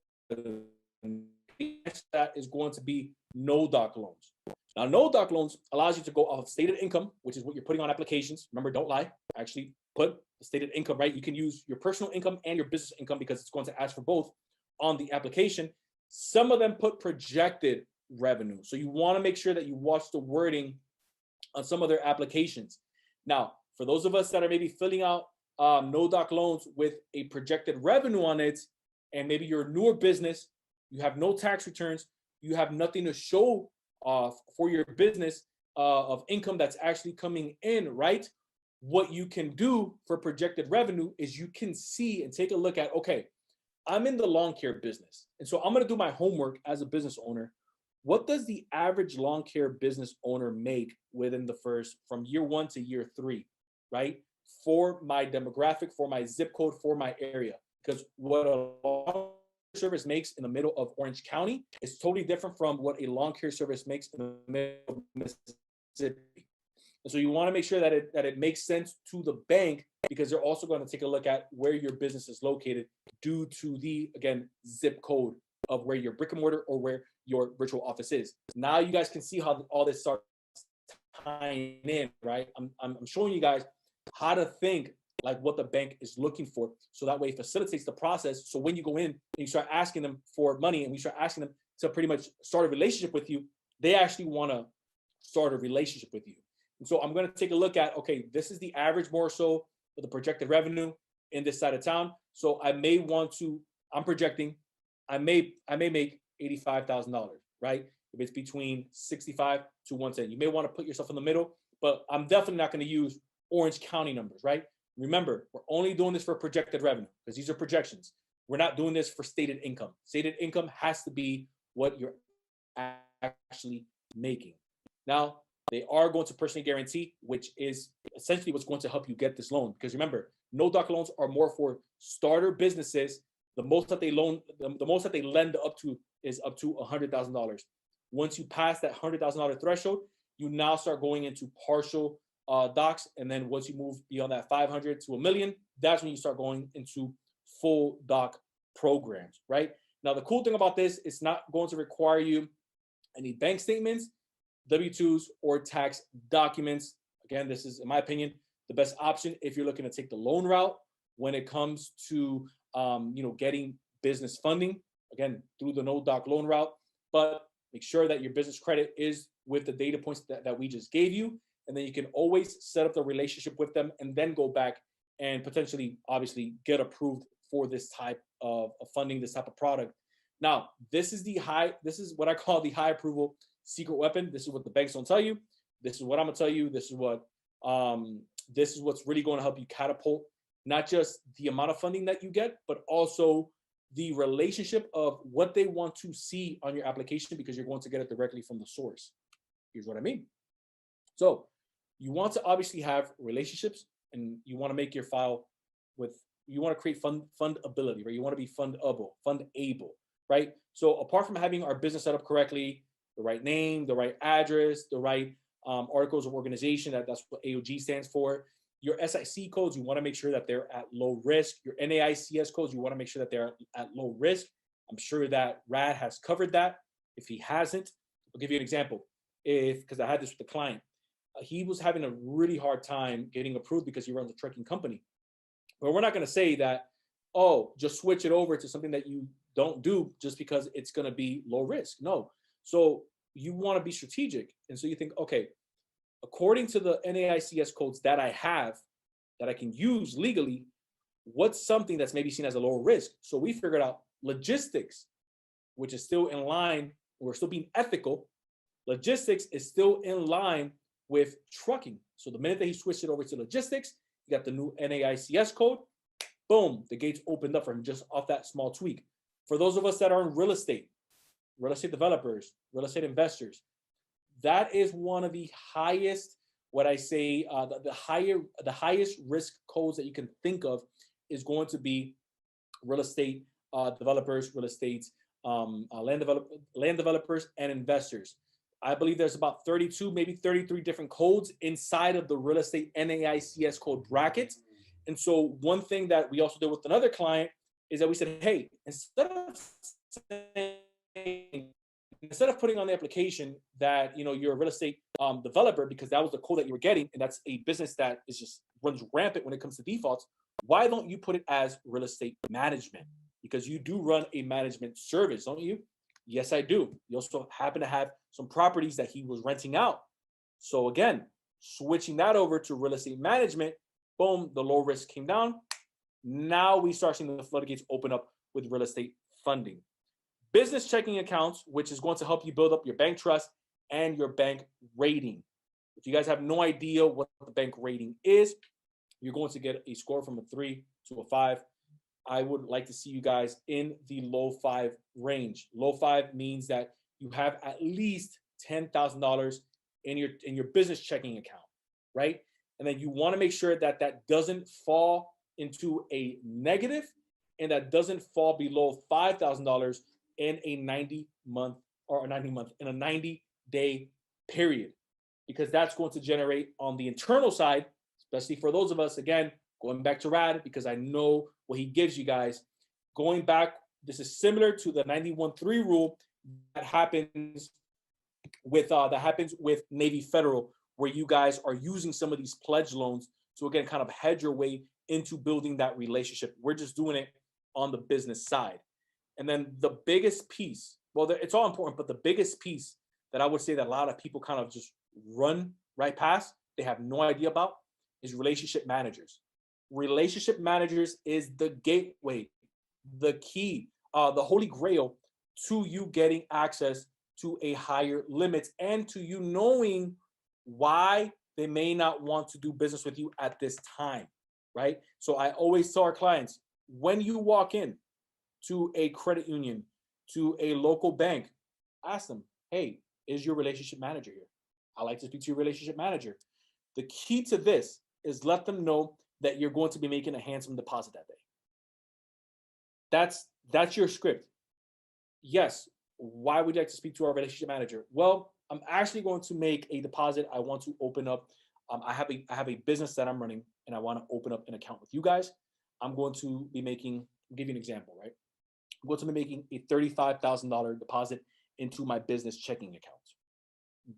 That is going to be no doc loans. Now, no doc loans allows you to go off of stated income, which is what you're putting on applications. Remember, don't lie. Actually put the stated income, right? You can use your personal income and your business income because it's going to ask for both on the application. Some of them put projected revenue. So you want to make sure that you watch the wording on some of their applications. Now, for those of us that are maybe filling out no doc loans with a projected revenue on it, and maybe you're a newer business, you have no tax returns, you have nothing to show for your business of income that's actually coming in, right? What you can do for projected revenue is you can see and take a look at, okay, I'm in the lawn care business. And so I'm going to do my homework as a business owner. What does the average lawn care business owner make within the first, from year 1 to year 3, right? For my demographic, for my zip code, for my area. Because what a lawn service makes in the middle of Orange County is totally different from what a lawn care service makes in the middle of Mississippi. And so you want to make sure that it makes sense to the bank, because they're also going to take a look at where your business is located due to the, again, zip code of where your brick and mortar or where your virtual office is. Now you guys can see how all this starts tying in, right? I'm showing you guys how to think like what the bank is looking for. So that way it facilitates the process. So when you go in and you start asking them for money and we start asking them to pretty much start a relationship with you, they actually want to start a relationship with you. And so I'm going to take a look at, okay, this is the average more so for the projected revenue in this side of town. So I may want to, I'm projecting, I may make $85,000, right? If it's between 65 to 110, you may want to put yourself in the middle, but I'm definitely not going to use Orange County numbers, right? Remember, we're only doing this for projected revenue because these are projections. We're not doing this for stated income. Stated income has to be what you're actually making. Now, they are going to personally guarantee, which is essentially what's going to help you get this loan. Because remember, no doc loans are more for starter businesses. The most that they lend up to is up to $100,000. Once you pass that $100,000 threshold, you now start going into partial docs, and then once you move beyond that 500 to $1 million, that's when you start going into full doc programs, right? Now, the cool thing about this, it's not going to require you any bank statements, W-2s, or tax documents. Again, this is, in my opinion, the best option if you're looking to take the loan route when it comes to getting business funding, again, through the no doc loan route. But make sure that your business credit is with the data points that we just gave you. And then you can always set up the relationship with them and then go back and potentially, obviously, get approved for this type of funding, this type of product. Now, this is what I call the high approval secret weapon. This is what the banks don't tell you. This is what I'm gonna tell you. This is what's really going to help you catapult not just the amount of funding that you get, but also the relationship of what they want to see on your application, because you're going to get it directly from the source. Here's what I mean. So you want to obviously have relationships, and you want to make your file you want to create fundability, right? You want to be fundable, right? So apart from having our business set up correctly, the right name, the right address, the right articles of organization, that's what AOG stands for. Your SIC codes, you want to make sure that they're at low risk. Your NAICS codes, you want to make sure that they're at low risk. I'm sure that Rad has covered that. If he hasn't, I'll give you an example. Because I had this with the client, he was having a really hard time getting approved because he runs a trucking company. But we're not going to say that, oh, just switch it over to something that you don't do just because it's going to be low risk. No. So you want to be strategic. And so you think, okay, according to the NAICS codes that I have, that I can use legally, what's something that's maybe seen as a lower risk? So we figured out logistics, which is still in line. We're still being ethical. Logistics is still in line with trucking. So the minute that he switched it over to logistics, you got the new NAICS code, boom, the gates opened up for him just off that small tweak. For those of us that are in real estate developers, real estate investors, that is one of the highest, what I say, the highest risk codes that you can think of is going to be real estate developers, real estate land developers, and investors. I believe there's about 32, maybe 33 different codes inside of the real estate NAICS code bracket. And so one thing that we also did with another client is that we said, hey, instead of putting on the application that you're a real estate developer, because that was the code that you were getting, and that's a business that is just runs rampant when it comes to defaults, why don't you put it as real estate management? Because you do run a management service, don't you? Yes, I do. You also happen to have some properties that he was renting out. So again, switching that over to real estate management, boom, the low risk came down. Now we start seeing the floodgates open up with real estate funding. Business checking accounts, which is going to help you build up your bank trust and your bank rating. If you guys have no idea what the bank rating is, you're going to get a score from a 3 to a 5. I would like to see you guys in the low 5 range. Low 5 means that you have at least $10,000 in your business checking account, right? And then you want to make sure that that doesn't fall into a negative, and that doesn't fall below $5,000 in a 90-day period, because that's going to generate on the internal side, especially for those of us, again, going back to Rad, because I know what he gives you guys. Going back, this is similar to the 91.3 rule that happens with Navy Federal, where you guys are using some of these pledge loans to, again, kind of hedge your way into building that relationship. We're just doing it on the business side. And then the biggest piece, well, it's all important, but the biggest piece that I would say that a lot of people kind of just run right past, they have no idea about, is relationship managers. Relationship managers is the gateway, the key, the holy grail to you getting access to a higher limit and to you knowing why they may not want to do business with you at this time, right? So I always tell our clients, when you walk in to a credit union, to a local bank, ask them, hey, is your relationship manager here? I like to speak to your relationship manager. The key to this is let them know that you're going to be making a handsome deposit that day. That's your script. Yes, why would you like to speak to our relationship manager? Well, I'm actually going to make a deposit. I want to open up, I have a business that I'm running, and I want to open up an account with you guys. I'm going to be making, I'll give you an example, right? I'm going to be making a $35,000 deposit into my business checking account.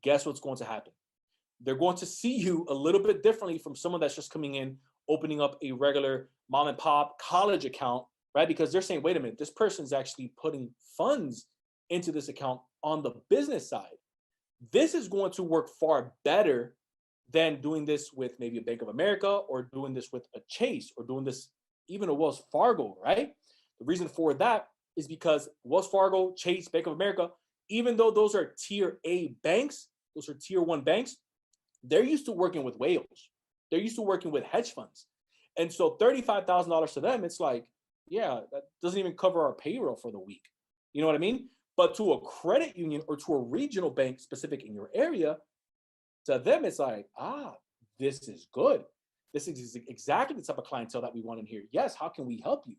Guess what's going to happen? They're going to see you a little bit differently from someone that's just coming in, opening up a regular mom and pop college account, right? Because they're saying, wait a minute, this person's actually putting funds into this account on the business side. This is going to work far better than doing this with maybe a Bank of America or doing this with a Chase or doing this even a Wells Fargo, right? The reason for that is because Wells Fargo, Chase, Bank of America, even though those are tier A banks, those are tier one banks, they're used to working with whales. They're used to working with hedge funds. And so $35,000 to them, it's like, yeah, that doesn't even cover our payroll for the week. You know what I mean? But to a credit union or to a regional bank specific in your area, to them, it's like, this is good. This is exactly the type of clientele that we want in here. Yes, how can we help you?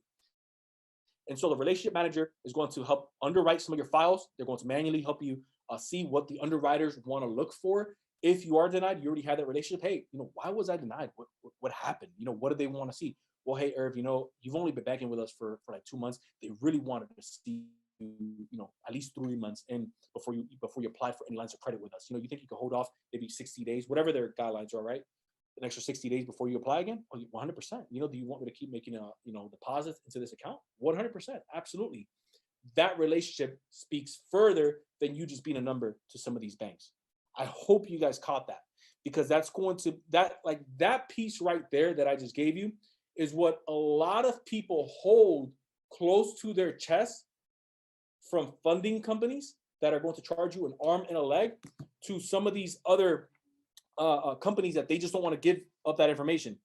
And so the relationship manager is going to help underwrite some of your files. They're going to manually help you see what the underwriters want to look for. If you are denied, you already had that relationship. Hey, why was I denied? What happened? What do they want to see? Well, hey, Irv, you've only been banking with us for like 2 months. They really wanted to see at least 3 months in before you apply for any lines of credit with us. You think you could hold off maybe 60 days, whatever their guidelines are, right? An extra 60 days before you apply again? Oh, 100%. Do you want me to keep making deposits into this account? 100%. Absolutely. That relationship speaks further than you just being a number to some of these banks. I hope you guys caught that, because that's going to that piece right there that I just gave you is what a lot of people hold close to their chest from funding companies that are going to charge you an arm and a leg to some of these other companies that they just don't want to give up that information.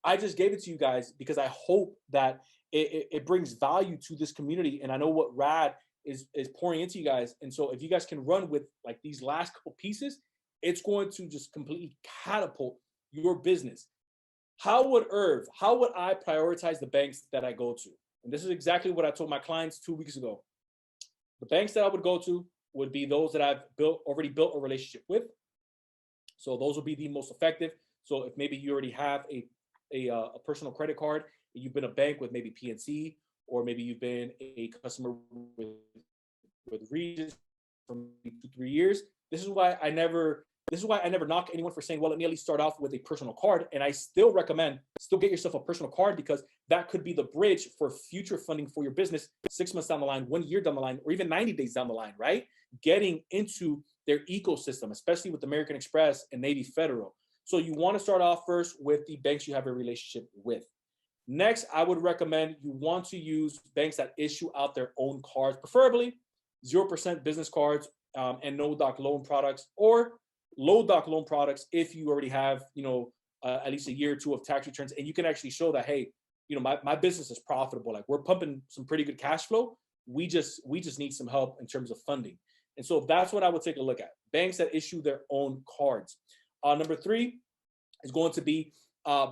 I just gave it to you guys because I hope that it brings value to this community. And I know what Rad is pouring into you guys. And so if you guys can run with like these last couple pieces, it's going to just completely catapult your business. How would I prioritize the banks that I go to? And this is exactly what I told my clients 2 weeks ago. The banks that I would go to would be those that I've already built a relationship with. So those will be the most effective. So if maybe you already have a personal credit card, you've been a bank with maybe PNC, or maybe you've been a customer with Regions for 2-3 years. This is why I never knock anyone for saying, well, let me at least start off with a personal card. And I still recommend get yourself a personal card, because that could be the bridge for future funding for your business 6 months down the line, 1 year down the line, or even 90 days down the line, right? Getting into their ecosystem, especially with American Express and Navy Federal. So you want to start off first with the banks you have a relationship with. Next, I would recommend you want to use banks that issue out their own cards, preferably 0% business cards and no doc loan products, or low doc loan products if you already have, at least a year or two of tax returns, and you can actually show that, hey, my business is profitable. Like, we're pumping some pretty good cash flow. We just need some help in terms of funding. And so that's what I would take a look at. Banks that issue their own cards. Number 3 is going to be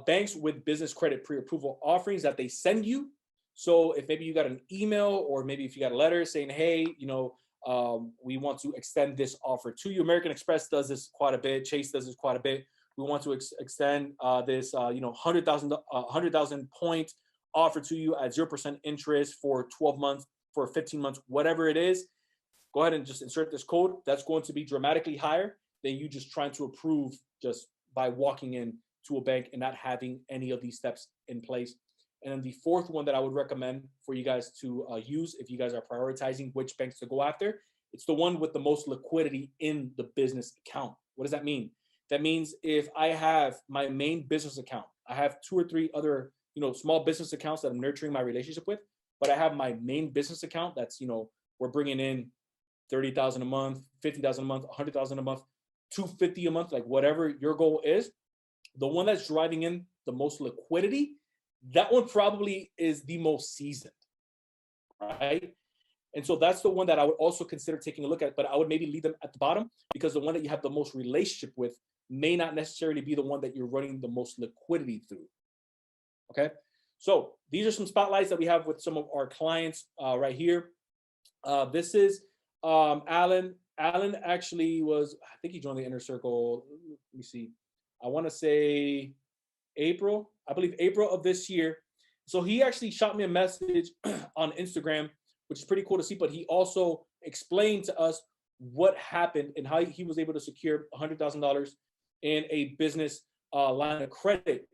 banks with business credit pre-approval offerings that they send you. So if maybe you got an email, or maybe if you got a letter saying, hey, we want to extend this offer to you. American Express does this quite a bit. Chase does this quite a bit. We want to extend this, 100,000 point offer to you at 0% interest for 12 months, for 15 months, whatever it is. Go ahead and just insert this code. That's going to be dramatically higher than you just trying to approve just by walking in to a bank and not having any of these steps in place. And then the fourth one that I would recommend for you guys to use, if you guys are prioritizing which banks to go after, it's the one with the most liquidity in the business account. What does that mean? That means if I have my main business account, I have 2 or 3 other, small business accounts that I'm nurturing my relationship with, but I have my main business account that's, we're bringing in 30,000 a month, 50,000 a month, 100,000 a month, 250 a month, like whatever your goal is. The one that's driving in the most liquidity, that one probably is the most seasoned, right? And so that's the one that I would also consider taking a look at, but I would maybe leave them at the bottom, because the one that you have the most relationship with may not necessarily be the one that you're running the most liquidity through. Okay. So these are some spotlights that we have with some of our clients right here. This is Alan. Alan actually was, I think he joined the Inner Circle. Let me see. I want to say April, I believe April of this year. So he actually shot me a message on Instagram, which is pretty cool to see, but he also explained to us what happened and how he was able to secure $100,000 in a business line of credit.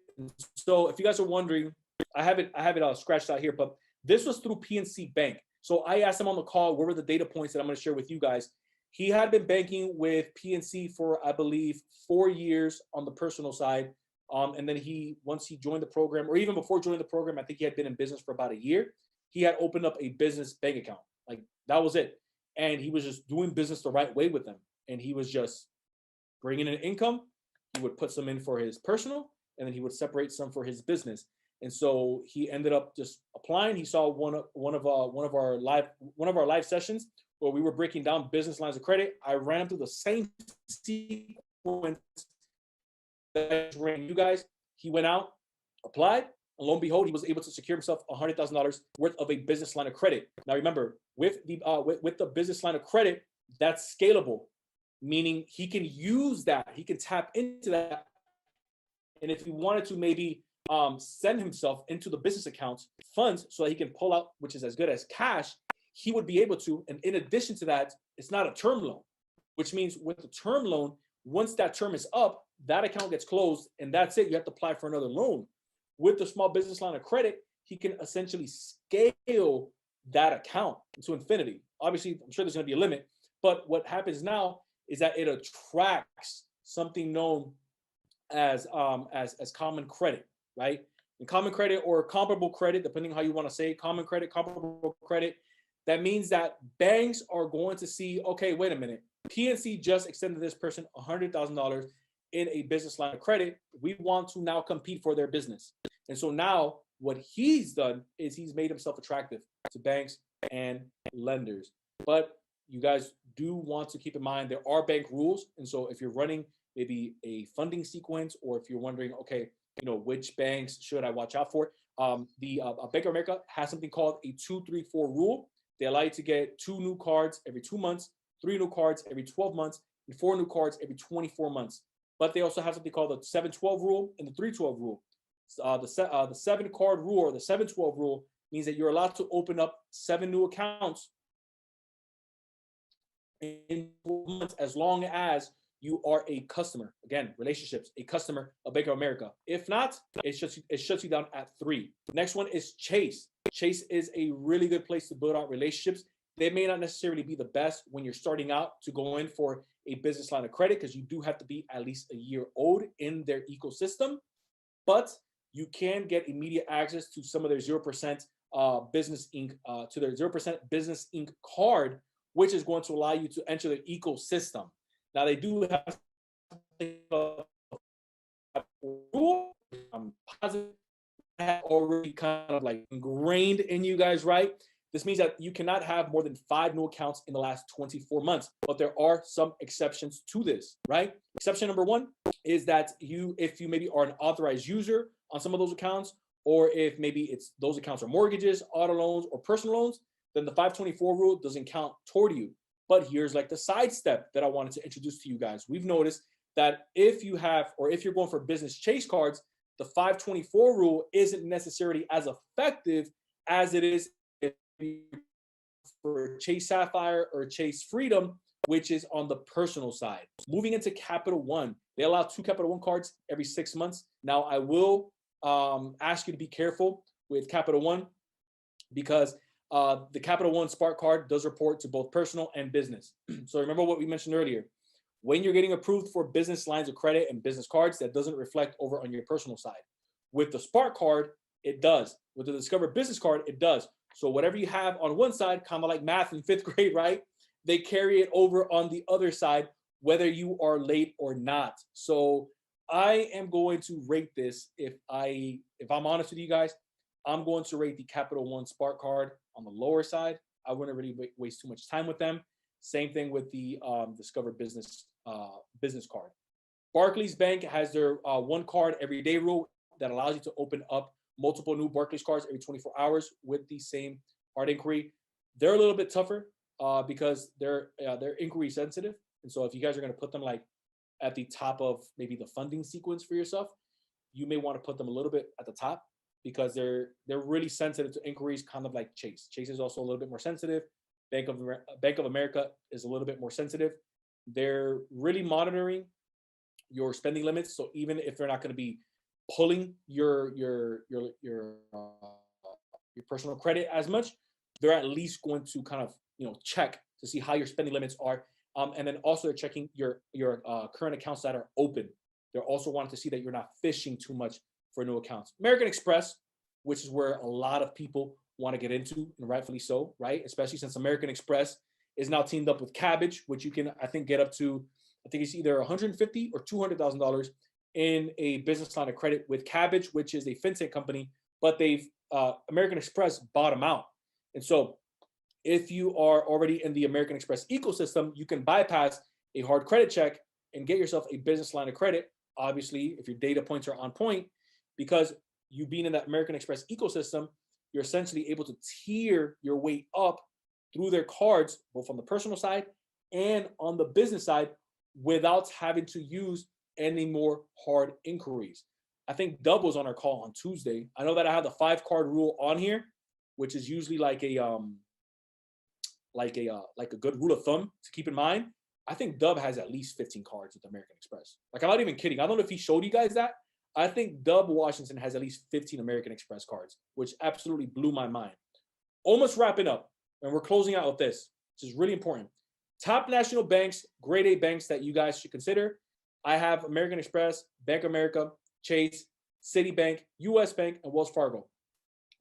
So if you guys are wondering, I have it scratched out here, but this was through PNC Bank. So I asked him on the call, what were the data points that I'm going to share with you guys? He had been banking with PNC for, I believe, 4 years on the personal side. And then once he joined the program, or even before joining the program, I think he had been in business for about a year. He had opened up a business bank account. Like, that was it. And he was just doing business the right way with them. And he was just bringing in income. He would put some in for his personal, and then he would separate some for his business. And so he ended up just applying. He saw one of our live sessions where we were breaking down business lines of credit. I ran through the same sequence that I ran you guys. He went out, applied, and lo and behold, he was able to secure himself $100,000 worth of a business line of credit. Now remember, with the business line of credit, that's scalable, meaning he can use that, he can tap into that, and if he wanted to, maybe send himself into the business account funds so that he can pull out, which is as good as cash, he would be able to. And in addition to that, it's not a term loan, which means with the term loan, once that term is up, that account gets closed and that's it. You have to apply for another loan. With the small business line of credit, he can essentially scale that account to infinity. Obviously, I'm sure there's going to be a limit, but what happens now is that it attracts something known as common credit, right? And common credit, or comparable credit, depending on how you want to say it, common credit, comparable credit. That means that banks are going to see, okay, wait a minute, PNC just extended this person $100,000 in a business line of credit. We want to now compete for their business. And so now what he's done is he's made himself attractive to banks and lenders. But you guys do want to keep in mind there are bank rules. And so if you're running maybe a funding sequence, or if you're wondering, okay, which banks should I watch out for? The Bank of America has something called a 2-3-4 rule. They allow you to get 2 new cards every 2 months, 3 new cards every 12 months, and 4 new cards every 24 months. But they also have something called the 7-12 rule and the 3-12 rule. The 7-card rule, or the 7-12 rule, means that you're allowed to open up 7 new accounts in 4 months, as long as you are a customer. Again, relationships, a customer of Bank of America. If not, it shuts you down at 3. The next one is Chase. Chase is a really good place to build out relationships. They may not necessarily be the best when you're starting out to go in for a business line of credit, because you do have to be at least a year old in their ecosystem, but you can get immediate access to some of their 0% Business Inc. To their 0% Business Inc. card, which is going to allow you to enter their ecosystem. Now they do have I'm positive that already kind of like ingrained in you guys, right? This means that you cannot have more than 5 new accounts in the last 24 months, but there are some exceptions to this, right? Exception number 1 is that if you maybe are an authorized user on some of those accounts, or if maybe those accounts are mortgages, auto loans, or personal loans, then the 524 rule doesn't count toward you. But here's like the sidestep that I wanted to introduce to you guys. We've noticed that if you're going for business Chase cards, the 524 rule isn't necessarily as effective as it is for Chase Sapphire or Chase Freedom, which is on the personal side. Moving into Capital One, they allow 2 Capital One cards every 6 months. Now, I will ask you to be careful with Capital One, because the Capital One Spark card does report to both personal and business. So remember what we mentioned earlier. When you're getting approved for business lines of credit and business cards, that doesn't reflect over on your personal side. With the Spark card, it does. With the Discover Business card, it does. So whatever you have on one side, kind of like math in 5th grade, right? They carry it over on the other side, whether you are late or not. So I am going to rate this, if I'm honest with you guys, I'm going to rate the Capital One Spark card on the lower side. I wouldn't really waste too much time with them. Same thing with the Discover Business card. Barclays Bank has their 1 card every day rule that allows you to open up multiple new Barclays cards every 24 hours with the same hard inquiry. They're a little bit tougher because they're inquiry sensitive. And so if you guys are going to put them like at the top of maybe the funding sequence for yourself, you may want to put them a little bit at the top, because they're really sensitive to inquiries, kind of like Chase. Chase is also a little bit more sensitive. Bank of America is a little bit more sensitive. They're really monitoring your spending limits. So even if they're not going to be pulling your personal credit as much, they're at least going to kind of check to see how your spending limits are And then also they're checking your current accounts that are open. They're also wanting to see that you're not fishing too much for new accounts. American Express, which is where a lot of people want to get into, and rightfully so, right? Especially since American Express is now teamed up with Kabbage, which you can, I think, get up to, I think it's either $150,000 or $200,000 in a business line of credit with Kabbage, which is a fintech company, but they've American Express bought them out. And so if you are already in the American Express ecosystem, you can bypass a hard credit check and get yourself a business line of credit. Obviously, if your data points are on point, because you being in that American Express ecosystem, you're essentially able to tier your way up through their cards, both on the personal side and on the business side, without having to use any more hard inquiries. I think Dub was on our call on Tuesday. I know that I have the 5-card rule on here, which is usually like a good rule of thumb to keep in mind. I think Dub has at least 15 cards with American Express. Like, I'm not even kidding. I don't know if he showed you guys that. I think Dub Washington has at least 15 American Express cards, which absolutely blew my mind. Almost wrapping up, and we're closing out with this, which is really important. Top national banks, grade A banks that you guys should consider. I have American Express, Bank of America, Chase, Citibank, US Bank, and Wells Fargo.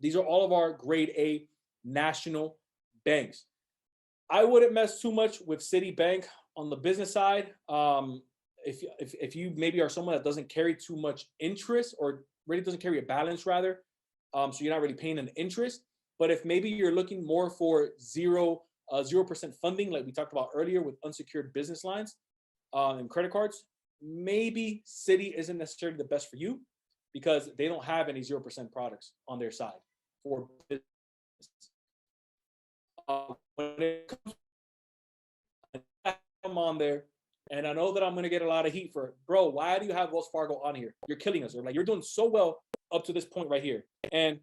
These are all of our grade A national banks. I wouldn't mess too much with Citibank on the business side. If you maybe are someone that doesn't carry too much interest, or really doesn't carry a balance rather, so you're not really paying an interest. But if maybe you're looking more for 0% funding, like we talked about earlier with unsecured business lines and credit cards, maybe Citi isn't necessarily the best for you, because they don't have any 0% products on their side for business. When it comes, I'm on there, and I know that I'm going to get a lot of heat for, bro, why do you have Wells Fargo on here? You're killing us. Or like, you're doing so well up to this point right here. And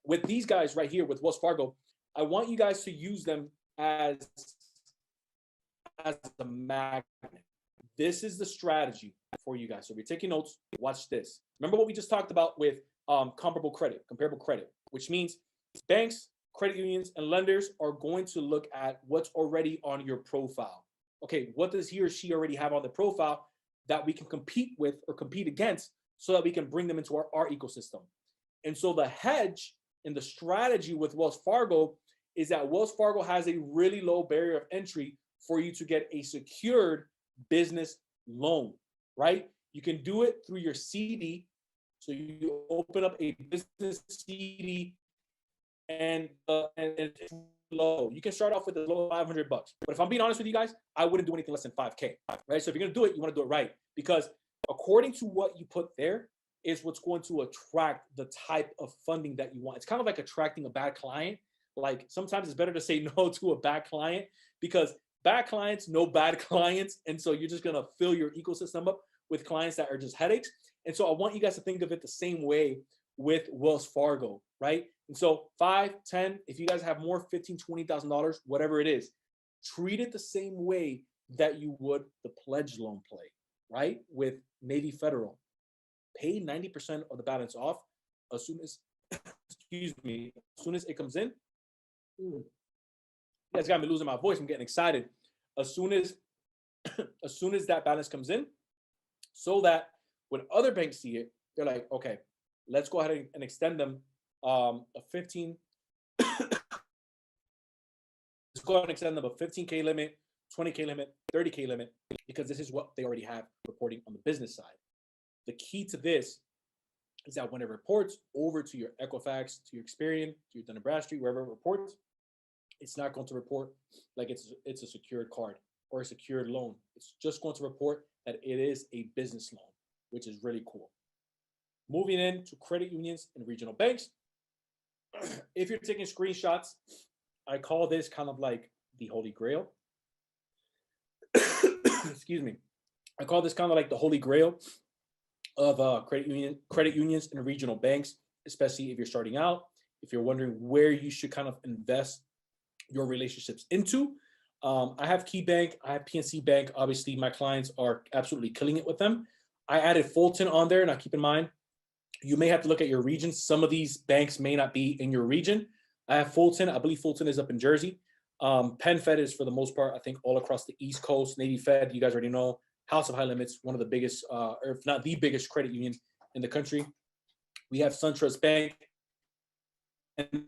with these guys right here with Wells Fargo, I want you guys to use them as a magnet. This is the strategy for you guys. So if you're taking notes, watch this. Remember what we just talked about with comparable credit, which means banks, credit unions, and lenders are going to look at what's already on your profile. Okay, what does he or she already have on the profile that we can compete with or compete against, so that we can bring them into our ecosystem? And so the hedge and the strategy with Wells Fargo is that Wells Fargo has a really low barrier of entry for you to get a secured business loan, right? You can do it through your CD. So you open up a business CD, and it's low. You can start off with a low $500. But if I'm being honest with you guys, I wouldn't do anything less than 5K, right? So if you're gonna do it, you want to do it right, because according to what you put there is what's going to attract the type of funding that you want. It's kind of like attracting a bad client. Like, sometimes it's better to say no to a bad client, because bad clients know bad clients. And so you're just gonna fill your ecosystem up with clients that are just headaches. And so I want you guys to think of it the same way with Wells Fargo, right? And so 5, 10, if you guys have more, $15,000, $20,000, whatever it is, treat it the same way that you would the pledge loan play, right? With Navy Federal. Pay 90% of the balance off as soon as, excuse me, as soon as it comes in. You guys got me losing my voice. I'm getting excited. As soon as that balance comes in, so that when other banks see it, they're like, okay, let's go ahead and extend them a 15. Let's go ahead and extend them a 15K limit, 20K limit, 30K limit, because this is what they already have reporting on the business side. The key to this is that when it reports over to your Equifax, to your Experian, to your Dun & Bradstreet, wherever it reports, it's not going to report like it's a secured card or a secured loan. It's just going to report that it is a business loan, which is really cool. Moving into credit unions and regional banks. If you're taking screenshots, I call this kind of like the Holy Grail. Excuse me. I call this kind of like the Holy Grail of credit unions and regional banks, especially if you're starting out, if you're wondering where you should kind of invest your relationships into. I have KeyBank, I have PNC Bank. Obviously, my clients are absolutely killing it with them. I added Fulton on there. Now, keep in mind, you may have to look at your region. Some of these banks may not be in your region. I have Fulton. I believe Fulton is up in Jersey. PenFed is for the most part, I think, all across the East Coast. Navy Fed, you guys already know. House of High Limits, one of the biggest, or if not the biggest credit union in the country. We have SunTrust Bank, and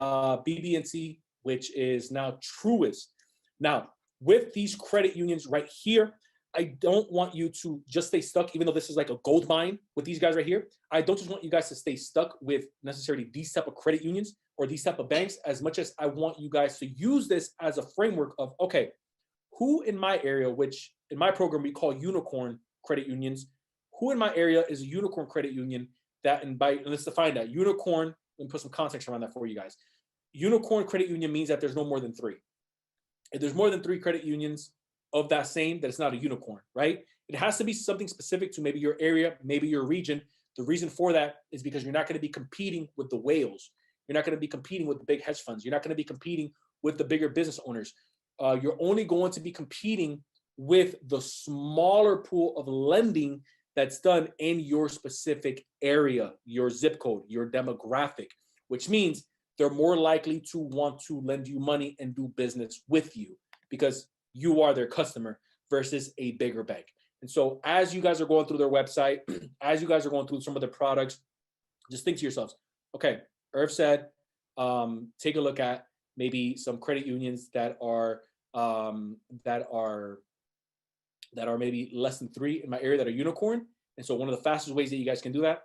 BB&T, which is now Truist. Now, with these credit unions right here, I don't want you to just stay stuck, even though this is like a gold mine with these guys right here. I don't just want you guys to stay stuck with necessarily these type of credit unions or these type of banks, as much as I want you guys to use this as a framework of, okay, who in my area, which in my program we call unicorn credit unions, who in my area is a unicorn credit union that, and let's define that. Unicorn, let me put some context around that for you guys. Unicorn credit union means that there's no more than 3. If there's more than 3 credit unions of that same, that it's not a unicorn, right? It has to be something specific to maybe your area, maybe your region. The reason for that is because you're not going to be competing with the whales. You're not going to be competing with the big hedge funds. You're not going to be competing with the bigger business owners. You're only going to be competing with the smaller pool of lending that's done in your specific area, your zip code, your demographic, which means they're more likely to want to lend you money and do business with you because you are their customer versus a bigger bank. And so as you guys are going through their website, as you guys are going through some of their products, just think to yourselves, okay, Irv said, take a look at maybe some credit unions that are maybe less than 3 in my area that are unicorn. And so one of the fastest ways that you guys can do that,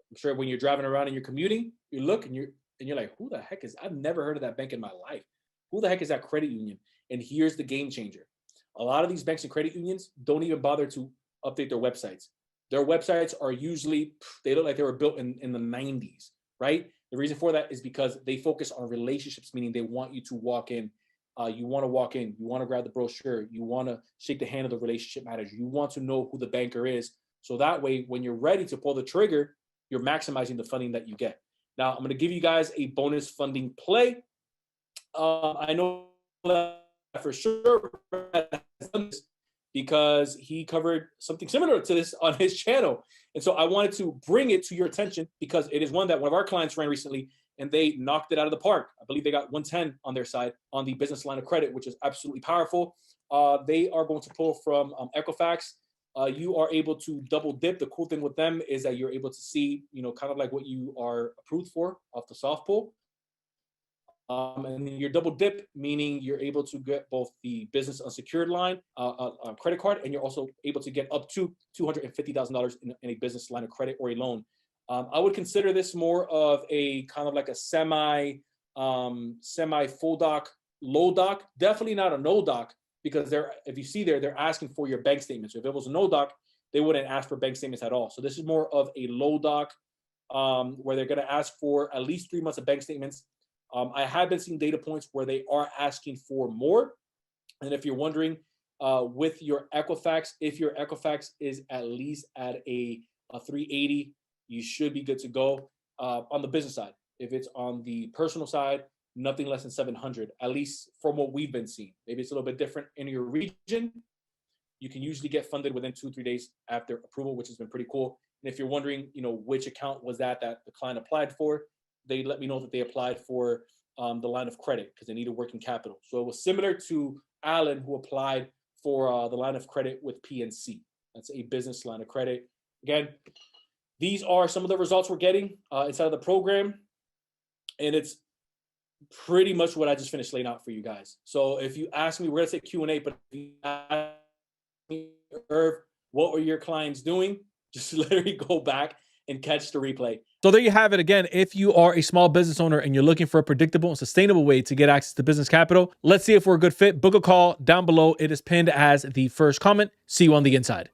I'm sure when you're driving around and you're commuting, you look and you're like, who the heck is, I've never heard of that bank in my life. Who the heck is that credit union? And here's the game changer. A lot of these banks and credit unions don't even bother to update their websites. Their websites are usually, they look like they were built in the 90s, right? The reason for that is because they focus on relationships, meaning they want you to walk in. You want to walk in, you want to grab the brochure, you want to shake the hand of the relationship manager, you want to know who the banker is. So that way, when you're ready to pull the trigger, you're maximizing the funding that you get. Now, I'm going to give you guys a bonus funding play. I know that for sure because he covered something similar to this on his channel. And so I wanted to bring it to your attention because it is one that one of our clients ran recently and they knocked it out of the park. I believe they got 110 on their side on the business line of credit, which is absolutely powerful. They are going to pull from Equifax. You are able to double dip. The cool thing with them is that you're able to see, kind of like what you are approved for off the soft pull. And your double dip, meaning you're able to get both the business unsecured line, credit card, and you're also able to get up to $250,000 in a business line of credit or a loan. I would consider this more of a kind of like a semi full doc, low doc, definitely not a no doc, because if you see they're asking for your bank statements. So if it was a no doc, they wouldn't ask for bank statements at all. So this is more of a low doc where they're going to ask for at least 3 months of bank statements. I have been seeing data points where they are asking for more. And if you're wondering, with your Equifax, if your Equifax is at least at a 380, you should be good to go on the business side. If it's on the personal side, nothing less than 700, at least from what we've been seeing. Maybe it's a little bit different in your region. You can usually get funded within 2-3 days after approval, which has been pretty cool. And if you're wondering, which account was that the client applied for, they let me know that they applied for the line of credit because they needed working capital. So it was similar to Alan, who applied for the line of credit with PNC. That's a business line of credit. Again, these are some of the results we're getting inside of the program. And it's pretty much what I just finished laying out for you guys. So if you ask me, we're going to take Q&A, but if you ask me, Irv, what were your clients doing? Just literally go back and catch the replay. So there you have it. Again, if you are a small business owner and you're looking for a predictable and sustainable way to get access to business capital, let's see if we're a good fit. Book a call down below. It is pinned as the first comment. See you on the inside.